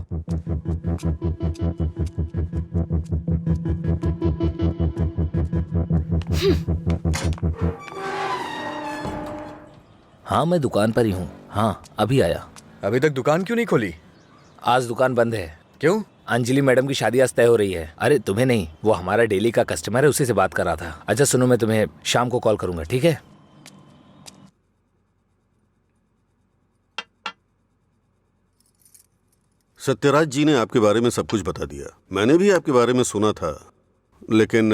हाँ मैं दुकान पर ही हूँ। हाँ अभी आया। अभी तक दुकान क्यों नहीं खोली? आज दुकान बंद है। क्यों? अंजलि मैडम की शादी आज तय हो रही है। अरे तुम्हें नहीं, वो हमारा डेली का कस्टमर है, उसी से बात कर रहा था। अच्छा सुनो, मैं तुम्हें शाम को कॉल करूंगा, ठीक है? सत्यराज जी ने आपके बारे में सब कुछ बता दिया। मैंने भी आपके बारे में सुना था, लेकिन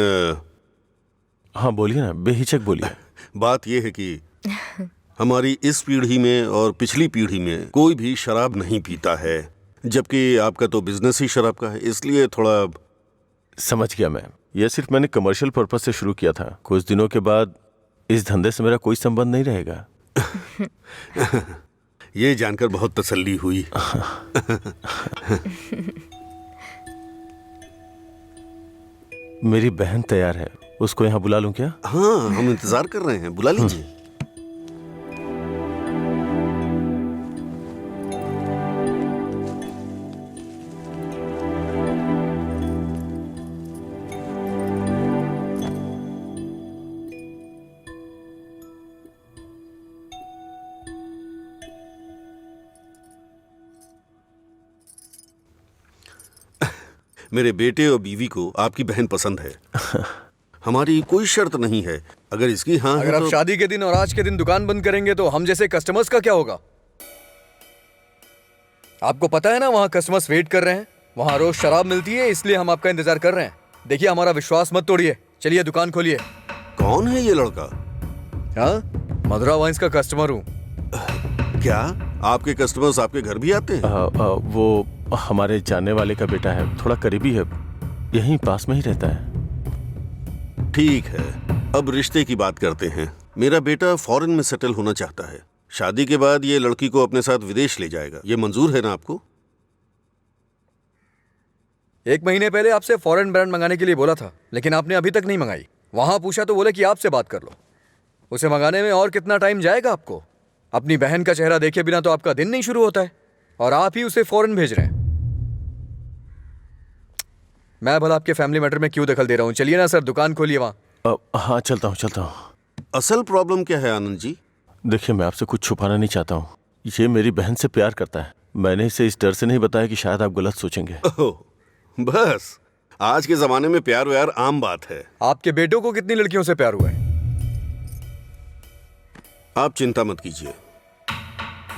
हाँ बोलिए ना, बेहिचक बोलिए। बात यह है कि हमारी इस पीढ़ी में और पिछली पीढ़ी में कोई भी शराब नहीं पीता है, जबकि आपका तो बिजनेस ही शराब का है, इसलिए थोड़ा। समझ गया मैं। यह सिर्फ मैंने कमर्शियल पर्पस से शुरू किया था। कुछ दिनों के बाद इस धंधे से मेरा कोई संबंध नहीं रहेगा। ये जानकर बहुत तसल्ली हुई। मेरी बहन तैयार है, उसको यहाँ बुला लूं क्या? हाँ हम इंतजार कर रहे हैं, बुला लीजिए। मेरे बेटे और बीवी को आपकी बहन पसंद है। हमारी कोई शर्त नहीं है। अगर इसकी हाँ अगर है आप तो... शादी के दिन और आज के दिन दुकान बंद करेंगे तो हम जैसे कस्टमर्स का क्या होगा? आपको पता है ना, वहाँ कस्टमर्स वेट कर रहे हैं। वहाँ रोज शराब मिलती है, इसलिए हम आपका इंतजार कर रहे हैं। देखिए हमारा विश्वास मत तोड़िए, चलिए दुकान खोलिए। कौन है ये लड़का? हाँ, मधुरा वाइन्स का कस्टमर हूँ। क्या आपके कस्टमर्स आपके घर भी आते हैं? वो हमारे जानने वाले का बेटा है, थोड़ा करीबी है, यहीं पास में ही रहता है। ठीक है, अब रिश्ते की बात करते हैं। मेरा बेटा फॉरेन में सेटल होना चाहता है। शादी के बाद ये लड़की को अपने साथ विदेश ले जाएगा। ये मंजूर है ना आपको? 1 महीने पहले आपसे फॉरेन ब्रांड मंगाने के लिए बोला था, लेकिन आपने अभी तक नहीं मंगाई। वहां पूछा तो बोले कि आपसे बात कर लो। उसे मंगाने में और कितना टाइम जाएगा आपको? अपनी बहन का चेहरा देखे बिना तो आपका दिन नहीं शुरू होता है, और आप ही उसे फॉरेन भेज रहे हैं। मैं भला आपके फैमिली मैटर में क्यों दखल दे रहा हूँ? चलिए ना सर, दुकान खोलिए वहां। हाँ चलता हूँ। असल प्रॉब्लम क्या है आनंद जी? देखिए मैं आपसे कुछ छुपाना नहीं चाहता हूँ। ये मेरी बहन से प्यार करता है। मैंने इसे इस डर से नहीं बताया कि शायद आप गलत सोचेंगे। बस, आज के जमाने में प्यार व्यार आम बात है। आपके बेटों को कितनी लड़कियों से प्यार हुआ है? आप चिंता मत कीजिए,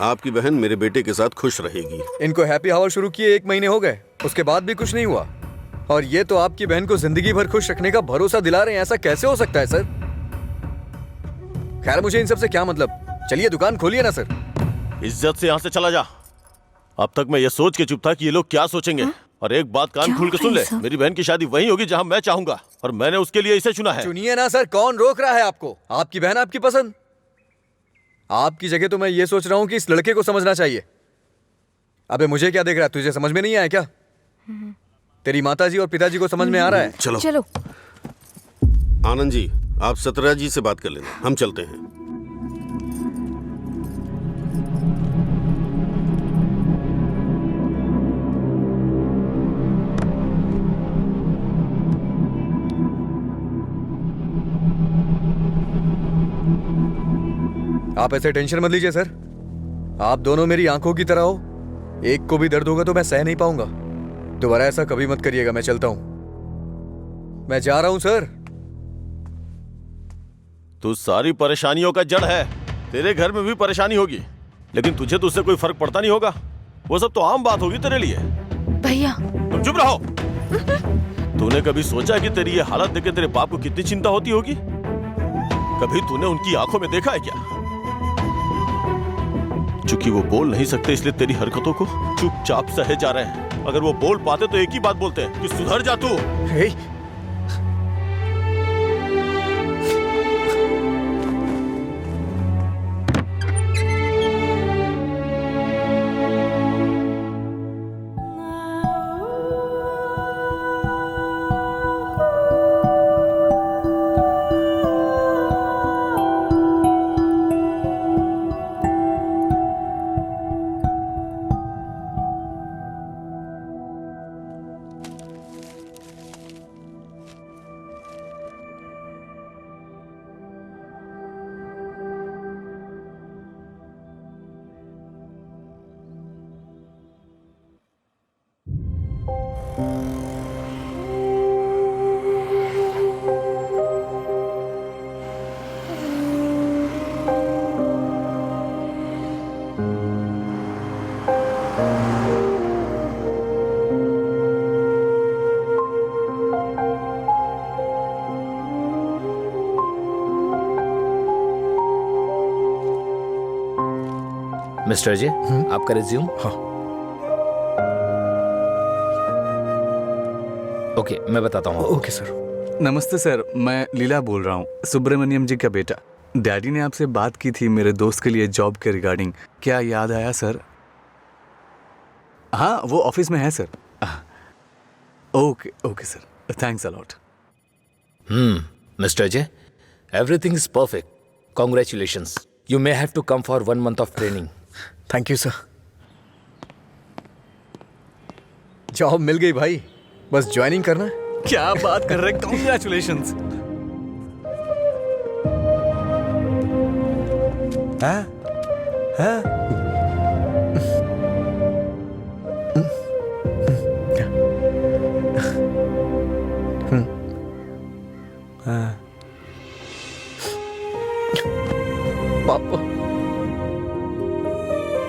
आपकी बहन मेरे बेटे के साथ खुश रहेगी। इनको हैप्पी आवर शुरू किए 1 महीने हो गए, उसके बाद भी कुछ नहीं हुआ, और ये तो आपकी बहन को जिंदगी भर खुश रखने का भरोसा दिला रहे हैं। ऐसा कैसे हो सकता है सर? खैर मुझे इन सब से क्या मतलब, चलिए दुकान खोलिए ना सर। इज्जत से यहाँ से चला जा। अब तक मैं ये सोच के चुप था कि ये लोग क्या सोचेंगे। और एक बात कान खोल के सुन ले, मेरी बहन की शादी वहीं होगी जहाँ मैं चाहूंगा, और मैंने उसके लिए इसे चुना है। चुनिए ना सर, कौन रोक रहा है आपको? आपकी बहन आपकी पसंद। आपकी जगह तो मैं ये सोच रहा हूँ कि इस लड़के को समझना चाहिए। अबे मुझे क्या देख रहा है? तुझे समझ में नहीं आया क्या? तेरी माताजी और पिताजी को समझ में आ रहा है? चलो आनंद जी, आप सत्यराज जी से बात कर लेना, हम चलते हैं। आप ऐसे टेंशन मत लीजिए सर, आप दोनों मेरी आंखों की तरह हो। एक को भी दर्द होगा तो मैं सह नहीं पाऊंगा। दोबारा ऐसा कभी मत करिएगा। मैं चलता हूं, मैं जा रहा हूं सर। तू सारी परेशानियों का जड़ है। तेरे घर में भी परेशानी होगी, लेकिन तुझे तो उससे कोई फर्क पड़ता नहीं होगा। वो सब तो आम बात होगी तेरे लिए। भैया तुम चुप रहो। तूने कभी सोचा कि तेरी ये हालत देख के तेरे बाप को कितनी चिंता होती होगी? कभी तूने उनकी आंखों में देखा है क्या? चूंकि वो बोल नहीं सकते इसलिए तेरी हरकतों को चुपचाप सहे जा रहे हैं। अगर वो बोल पाते तो एक ही बात बोलते हैं कि सुधर जा तू। मिस्टर अजय, आपका रिज्यूम। हाँ। ओके, मैं बताता हूँ। Okay sir. नमस्ते सर, मैं लीला बोल रहा हूँ, सुब्रमण्यम जी का बेटा। डैडी ने आपसे बात की थी मेरे दोस्त के लिए जॉब के रिगार्डिंग। क्या याद आया सर? हाँ, वो ऑफिस में है sir. Okay okay sir, thanks a lot. Mister Ajay, everything is perfect. Congratulations. You may have to come for 1 month of training. Thank you sir. Job मिल गई भाई, बस ज्वाइनिंग करना है। क्या बात कर रहे हैं, कॉन्ग्रेचुलेशंस। पापा,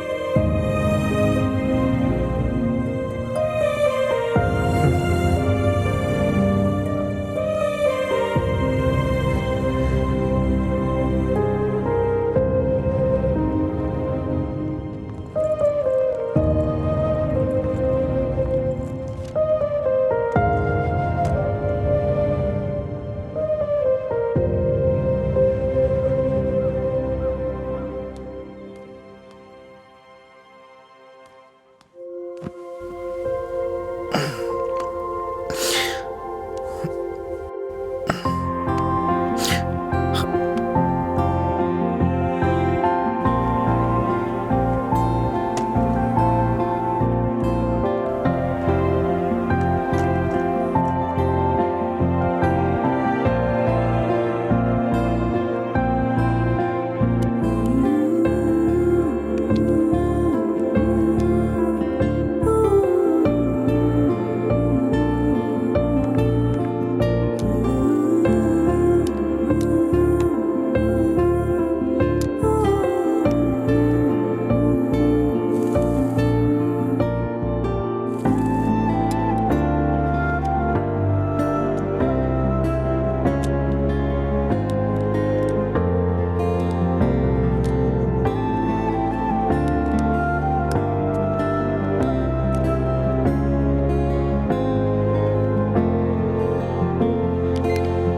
पापा।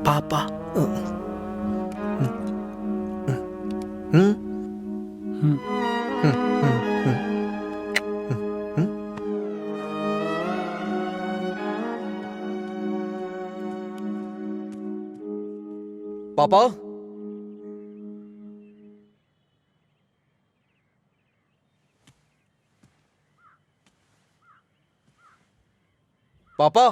पापा। पापा, पापा।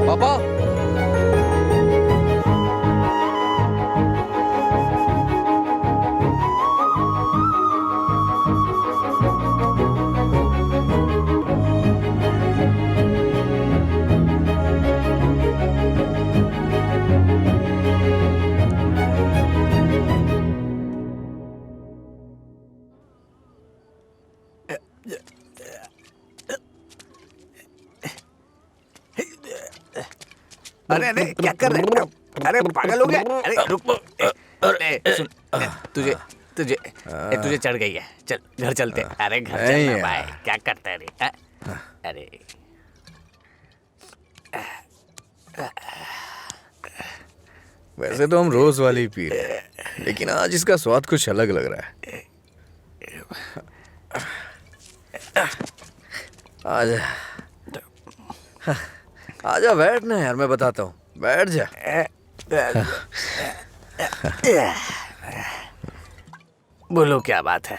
पापा। अरे अरे क्या कर रहे हैं? अरे पागल हो गया? अरे रुक, अरे सुन, तुझे तुझे तुझे चढ़ गई है। चल घर चलते। अरे घर चलना भाई, क्या करता है रे? अरे वैसे तो हम रोज वाली ही पी रहे हैं, लेकिन आज इसका स्वाद कुछ अलग लग रहा है। आजा आजा, बैठ ना यार, मैं बताता हूँ, बैठ जा। बोलो क्या बात है?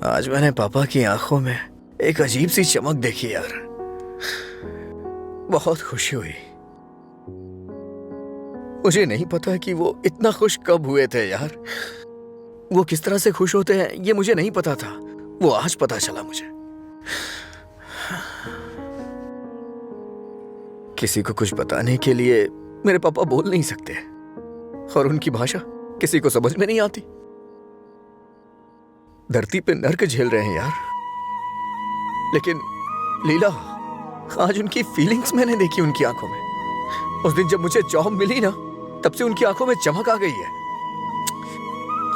आज मैंने पापा की आंखों में एक अजीब सी चमक देखी यार, बहुत खुशी हुई। मुझे नहीं पता कि वो इतना खुश कब हुए थे यार। वो किस तरह से खुश होते हैं ये मुझे नहीं पता था, वो आज पता चला मुझे। किसी को कुछ बताने के लिए मेरे पापा बोल नहीं सकते, और उनकी भाषा किसी को समझ में नहीं आती। धरती पे नर्क झेल रहे हैं यार, लेकिन लीला, आज उनकी फीलिंग्स मैंने देखी उनकी आंखों में। उस दिन जब मुझे जॉब मिली ना, तब से उनकी आंखों में चमक आ गई है,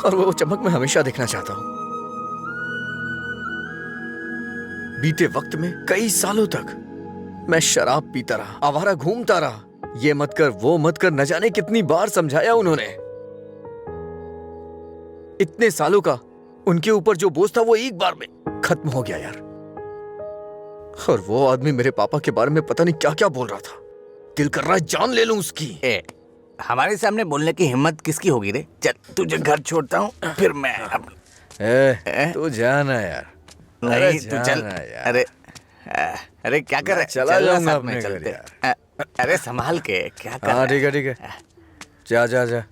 और वो चमक मैं हमेशा देखना चाहता हूं। बीते वक्त में कई सालों तक मैं शराब पीता रहा, आवारा घूमता रहा, ये मत कर वो मत कर, न जाने कितनी बार समझाया उन्होंने। इतने सालों का उनके ऊपर जो बोझ था वो एक बार में खत्म हो गया यार। और वो आदमी मेरे पापा के बारे में पता नहीं क्या क्या बोल रहा था। दिल कर रहा है जान ले लूं उसकी। हमारे सामने बोलने की हिम्मत किसकी होगी रे? चल तुझे घर छोड़ता हूँ, फिर मैं तू जाना यार। नहीं तू चल यार। अरे अरे क्या कर रहा है? चला चलना जाऊंगा साथ अपने में घर चलते। यार। अरे संभाल के क्या कर रहा हाँ है? ठीक है, जा जा जा।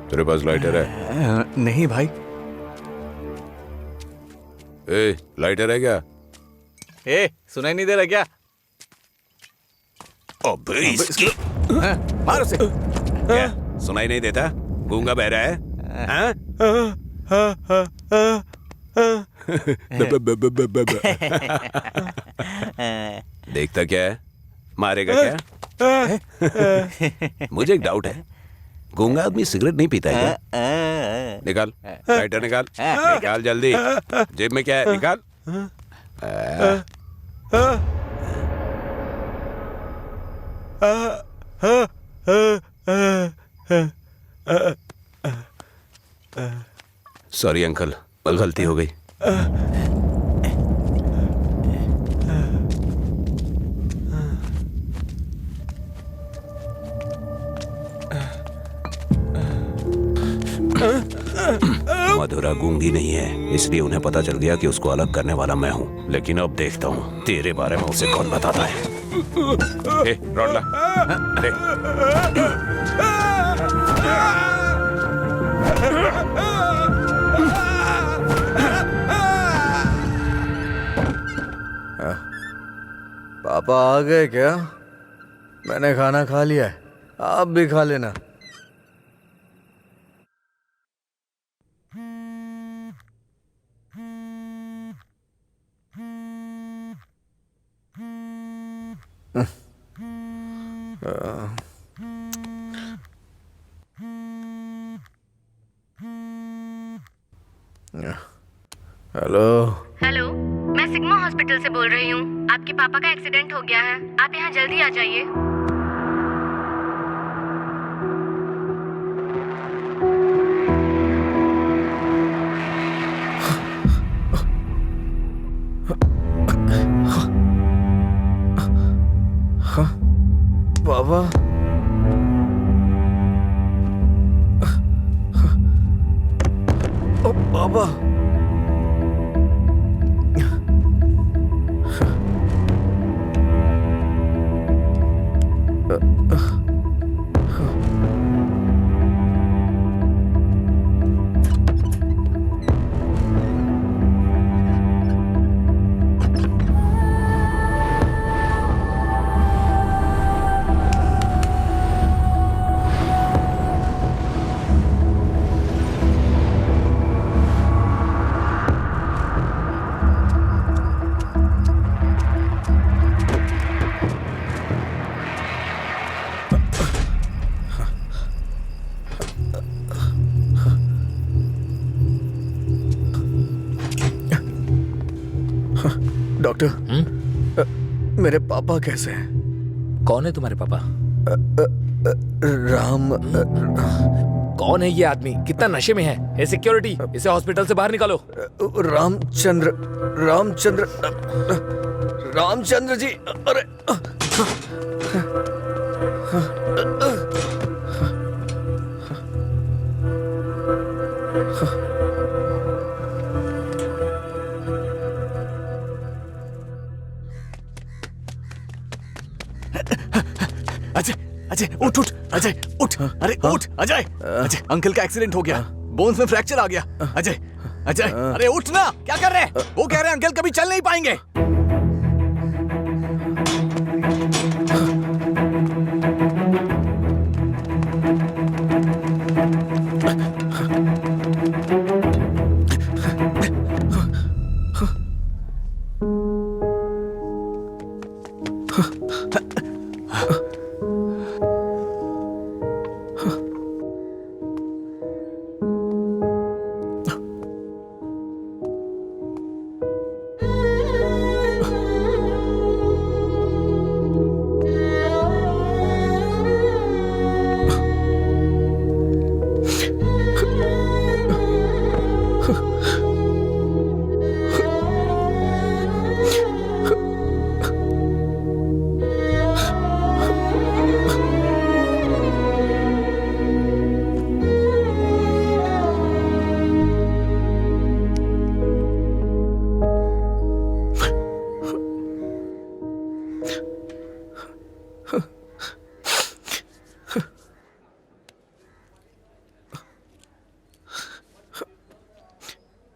तेरे पास लाइटर है? नहीं भाई। ए, लाइटर है क्या? सुनाई नहीं दे रहा क्या? अबे इसकी मार उसे। क्या सुनाई नहीं देता? गूंगा बहरा है? हाँ? देखता क्या है? मारेगा क्या? मुझे एक डाउट है, गूंगा आदमी सिगरेट नहीं पीता है क्या? निकाल लाइटर, निकाल निकाल जल्दी। जेब में क्या है? निकाल। सॉरी अंकल, गलती हो गई। मधुरा गूंगी नहीं है, इसलिए उन्हें पता चल गया कि उसको अलग करने वाला मैं हूँ। लेकिन अब देखता हूँ तेरे बारे में उसे कौन बताता है। रॉड ला। अरे पापा आ गए क्या? मैंने खाना खा लिया है। आप भी खा लेना। हेलो। हेलो, मैं सिग्मा हॉस्पिटल से बोल रही हूँ। आपके पापा का एक्सीडेंट हो गया है, आप यहाँ जल्दी आ जाइए। बाबा, ओ बाबा, डॉक्टर, मेरे पापा कैसे हैं? कौन है तुम्हारे पापा? राम। कौन है ये आदमी? कितना नशे में है? ए सिक्योरिटी, इसे हॉस्पिटल से बाहर निकालो। रामचंद्र, रामचंद्र, रामचंद्र जी। अरे अजय, अजय उठ उठ, अजय उठ, अरे उठ अजय। अजय, अंकल का एक्सीडेंट हो गया, बोन्स में फ्रैक्चर आ गया। अजय, अजय, अरे उठ ना, क्या कर रहे हैं? वो कह रहे हैं अंकल कभी चल नहीं पाएंगे।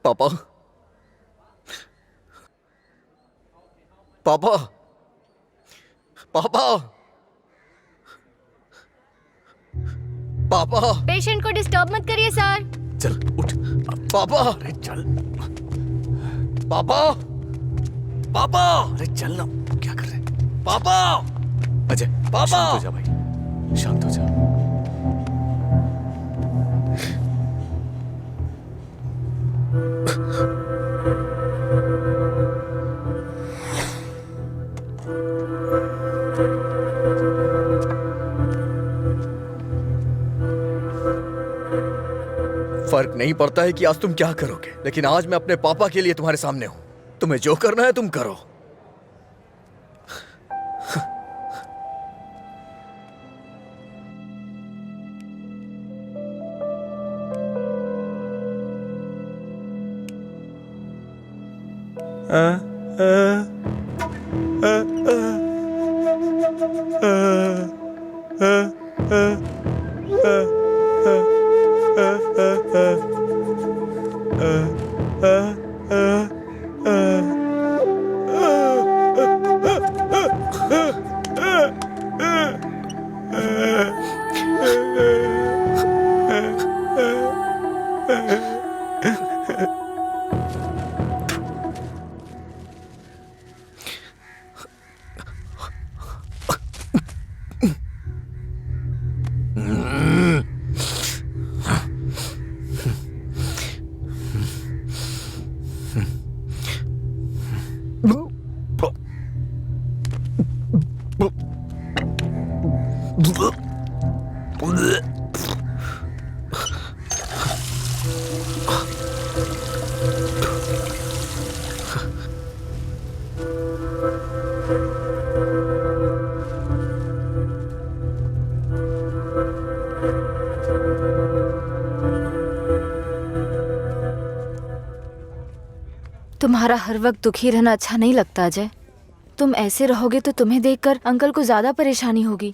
पापा, पापा, पापा, पापा। पेशेंट को डिस्टर्ब मत करिए सर। चल उठ पापा, अरे चल पापा, पापा, अरे चल ना, क्या कर रहे हैं? पापा, अजय पापा। शांत हो जा भाई, शांत हो जा। फर्क नहीं पड़ता है कि आज तुम क्या करोगे, लेकिन आज मैं अपने पापा के लिए तुम्हारे सामने हूं। तुम्हें जो करना है तुम करो। तुम्हारा हर वक्त दुखी रहना अच्छा नहीं लगता अजय। तुम ऐसे रहोगे तो तुम्हें देखकर अंकल को ज्यादा परेशानी होगी।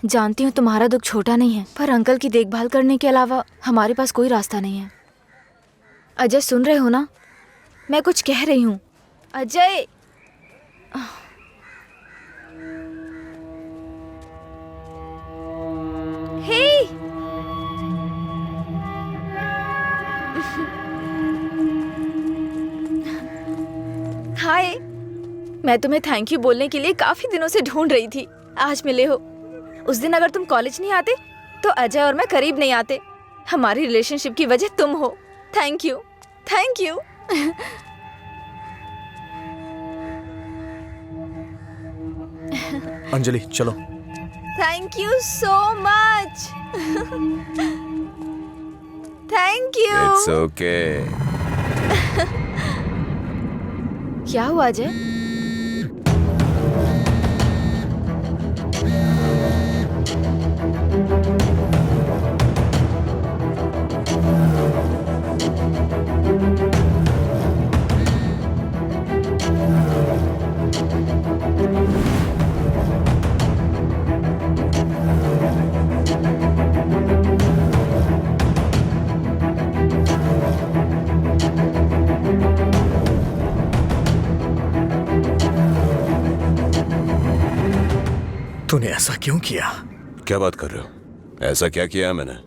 जानती हूँ तुम्हारा दुख छोटा नहीं है, पर अंकल की देखभाल करने के अलावा हमारे पास कोई रास्ता नहीं है। अजय सुन रहे हो ना, मैं कुछ कह रही हूँ। अजय हे हाय, मैं तुम्हें थैंक यू बोलने के लिए काफी दिनों से ढूंढ रही थी। आज मिले हो। उस दिन अगर तुम कॉलेज नहीं आते तो अजय और मैं करीब नहीं आते। हमारी रिलेशनशिप की वजह तुम हो। Thank you, thank you. Anjali चलो। Thank you so much. Thank you. It's okay. क्या हुआ अजय? तूने ऐसा क्यों किया? क्या बात कर रहे हो? ऐसा क्या किया है मैंने?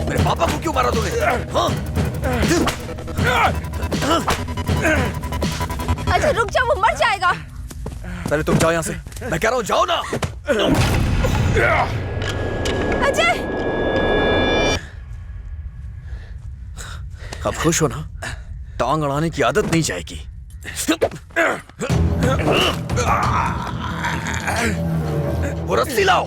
मेरे पापा को क्यों मारा तूने? हाँ? अजय रुक जाओ, वो मर जाएगा। पहले तुम जाओ यहाँ से। मैं कह रहा हूँ जाओ ना। अजय अब खुश हो ना? टांग अड़ाने की आदत नहीं जाएगी। वो रस्सी लाओ।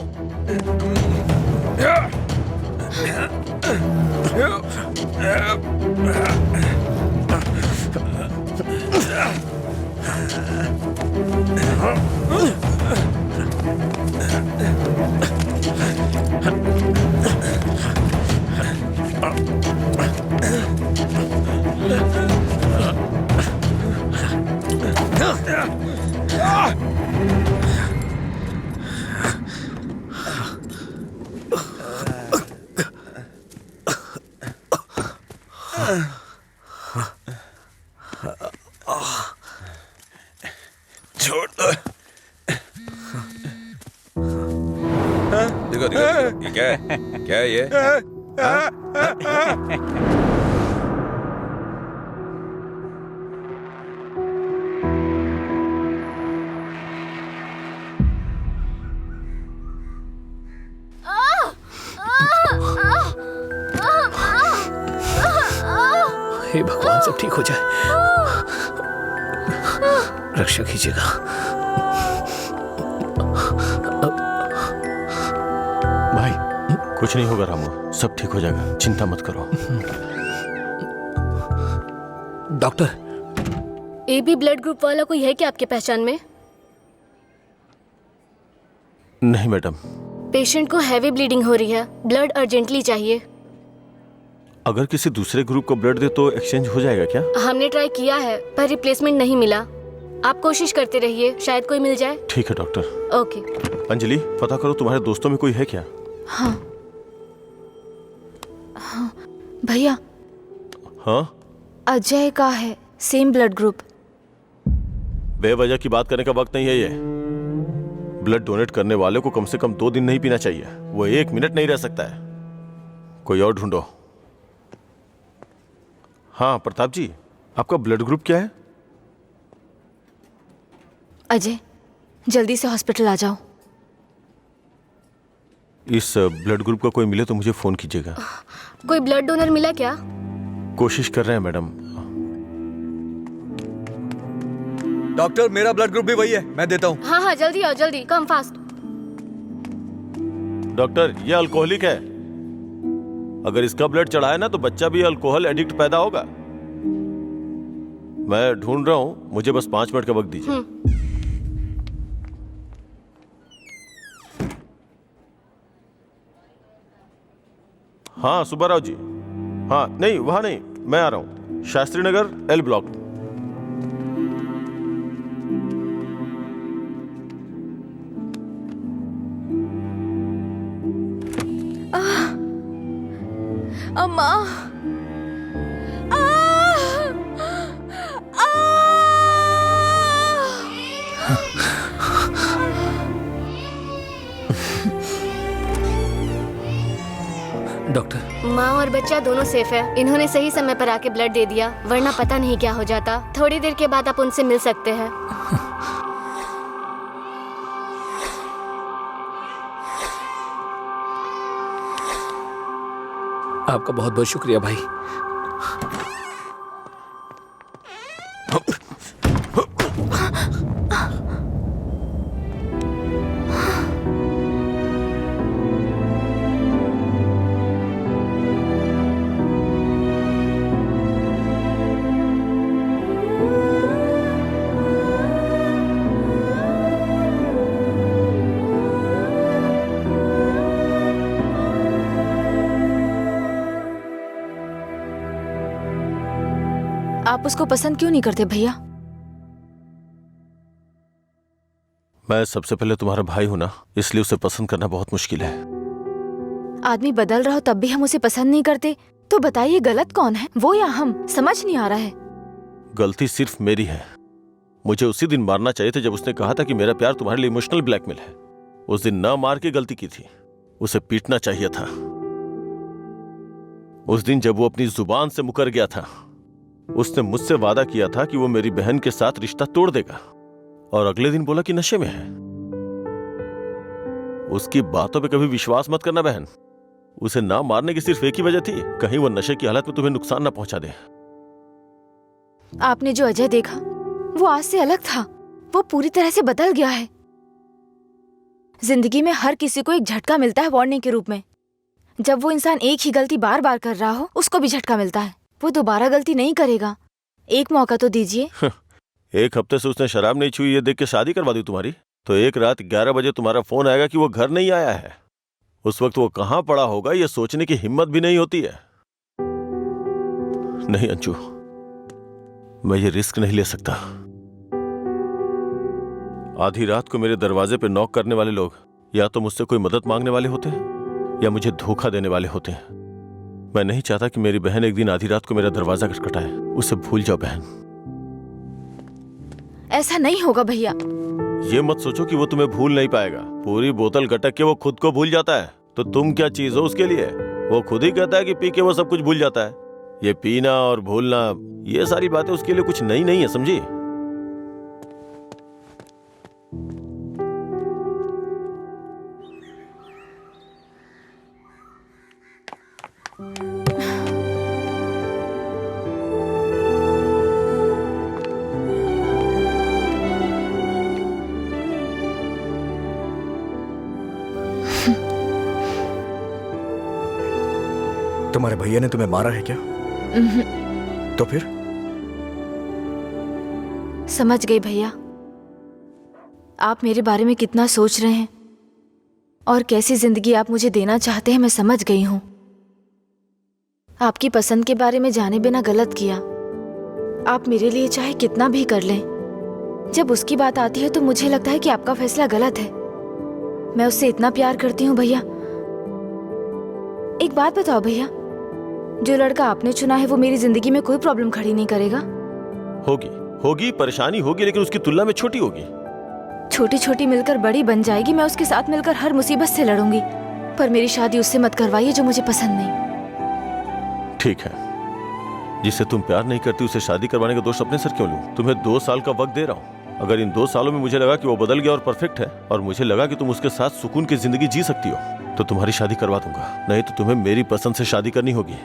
छोड़ दो। देखो देखो देखो, ये क्या है? क्या है ये? हे भगवान, सब ठीक हो जाए। रक्षा कीजिएगा। भाई कुछ नहीं होगा रामू, सब ठीक हो जाएगा, चिंता मत करो। डॉक्टर, AB ब्लड ग्रुप वाला कोई है क्या आपके पहचान में? नहीं मैडम। पेशेंट को हैवी ब्लीडिंग हो रही है, ब्लड अर्जेंटली चाहिए। अगर किसी दूसरे ग्रुप को ब्लड दे तो एक्सचेंज हो जाएगा क्या? हमने ट्राई किया है पर रिप्लेसमेंट नहीं मिला। आप कोशिश करते रहिए, शायद कोई मिल जाए। ठीक है डॉक्टर। ओके। अंजलि, पता करो तुम्हारे दोस्तों में कोई है क्या? हाँ भैया, हाँ? अजय का है, सेम ब्लड ग्रुप। बेवजह की बात करने का वक्त नहीं है ये। ब्लड डोनेट करने वाले को कम से कम 2 दिन नहीं पीना चाहिए, वो 1 मिनट नहीं रह सकता है। कोई और ढूंढो। हाँ प्रताप जी, आपका ब्लड ग्रुप क्या है? अजय, जल्दी से हॉस्पिटल आ जाओ। इस ब्लड ग्रुप का कोई मिले तो मुझे फोन कीजिएगा। कोई ब्लड डोनर मिला क्या? कोशिश कर रहे हैं मैडम। डॉक्टर, मेरा ब्लड ग्रुप भी वही है, मैं देता हूँ। हाँ हाँ, जल्दी आओ, जल्दी, कम फास्ट। डॉक्टर, ये अल्कोहलिक है। अगर इसका ब्लड चढ़ा है ना तो बच्चा भी अल्कोहल एडिक्ट पैदा होगा। मैं ढूंढ रहा हूँ, मुझे बस 5 मिनट का वक्त दीजिए। हाँ सुब्बाराव जी। हाँ नहीं, वहां नहीं, मैं आ रहा हूँ, शास्त्री नगर L ब्लॉक। अम्मा, डॉक्टर, माँ और बच्चा दोनों सेफ है। इन्होंने सही समय पर आके ब्लड दे दिया, वरना पता नहीं क्या हो जाता। थोड़ी देर के बाद आप उनसे मिल सकते हैं। आपका बहुत बहुत शुक्रिया भाई। आप उसको पसंद क्यों नहीं करते भैया? मैं सबसे पहले तुम्हारा भाई हूं ना, इसलिए उसे पसंद करना बहुत मुश्किल है। आदमी बदल रहा हो तब भी हम उसे पसंद नहीं करते, तो बताइए गलत कौन है, वो या हम? समझ नहीं आ रहा है। गलती सिर्फ मेरी है। मुझे उसी दिन मारना चाहिए था जब उसने कहा था कि मेरा प्यार तुम्हारे लिए इमोशनल ब्लैकमेल है। उस दिन न मार के गलती की थी, उसे पीटना चाहिए था। उस दिन जब वो अपनी जुबान से मुकर गया था, उसने मुझसे वादा किया था कि वो मेरी बहन के साथ रिश्ता तोड़ देगा, और अगले दिन बोला कि नशे में है। उसकी बातों पे कभी विश्वास मत करना बहन। उसे ना मारने की सिर्फ एक ही वजह थी, कहीं वो नशे की हालत में तुम्हें नुकसान ना पहुंचा दे। आपने जो अजय देखा वो आज से अलग था, वो पूरी तरह से बदल गया है। जिंदगी में हर किसी को एक झटका मिलता है वार्निंग के रूप में। जब वो इंसान एक ही गलती बार बार कर रहा हो, उसको भी झटका मिलता है। वो दोबारा गलती नहीं करेगा, एक मौका तो दीजिए। 1 हफ्ते से उसने शराब नहीं छुई, ये देख के शादी करवा दी तुम्हारी। तो एक रात 11 बजे तुम्हारा फोन आएगा कि वो घर नहीं आया है। उस वक्त वो कहां पड़ा होगा ये सोचने की हिम्मत भी नहीं होती है। नहीं अंशु, मैं ये रिस्क नहीं ले सकता। आधी रात को मेरे दरवाजे पे नॉक करने वाले लोग या तो मुझसे कोई मदद मांगने वाले होते हैं या मुझे धोखा देने वाले होते हैं। मैं नहीं चाहता कि मेरी बहन एक दिन आधी रात को मेरा दरवाजा खटखटाए। उसे भूल जाओ बहन। ऐसा नहीं होगा भैया। ये मत सोचो कि वो तुम्हें भूल नहीं पाएगा। पूरी बोतल गटक के वो खुद को भूल जाता है, तो तुम क्या चीज हो उसके लिए? वो खुद ही कहता है कि पी के वो सब कुछ भूल जाता है। ये पीना और भूलना, ये सारी बातें उसके लिए कुछ नई नहीं है, समझी? तुम्हारे भैया ने तुम्हें मारा है क्या? तो फिर? समझ गई भैया, आप मेरे बारे में कितना सोच रहे हैं और कैसी जिंदगी आप मुझे देना चाहते हैं, मैं समझ गई हूं। आपकी पसंद के बारे में जाने बिना गलत किया। आप मेरे लिए चाहे कितना भी कर लें, जब उसकी बात आती है तो मुझे लगता है कि आपका फैसला गलत है। मैं उससे इतना प्यार करती हूँ भैया। एक बात बताओ भैया, जो लड़का आपने चुना है वो मेरी जिंदगी में कोई प्रॉब्लम खड़ी नहीं करेगा? होगी, परेशानी होगी, लेकिन उसकी तुलना में छोटी होगी। छोटी छोटी मिलकर बड़ी बन जाएगी। मैं उसके साथ मिलकर हर मुसीबत से लड़ूंगी, पर मेरी शादी उससे मत करवाइए जो मुझे पसंद नहीं। ठीक है, जिससे तुम प्यार नहीं करती उसे शादी करवाने का दोष अपने सर क्यों लूं? तुम्हें 2 साल का वक्त दे रहा हूं। अगर इन 2 सालों में मुझे लगा कि वो बदल गया और परफेक्ट है और मुझे लगा कि तुम उसके साथ सुकून की जिंदगी जी सकती हो, तो तुम्हारी शादी करवा दूंगा। नहीं तो तुम्हें मेरी पसंद से शादी करनी होगी।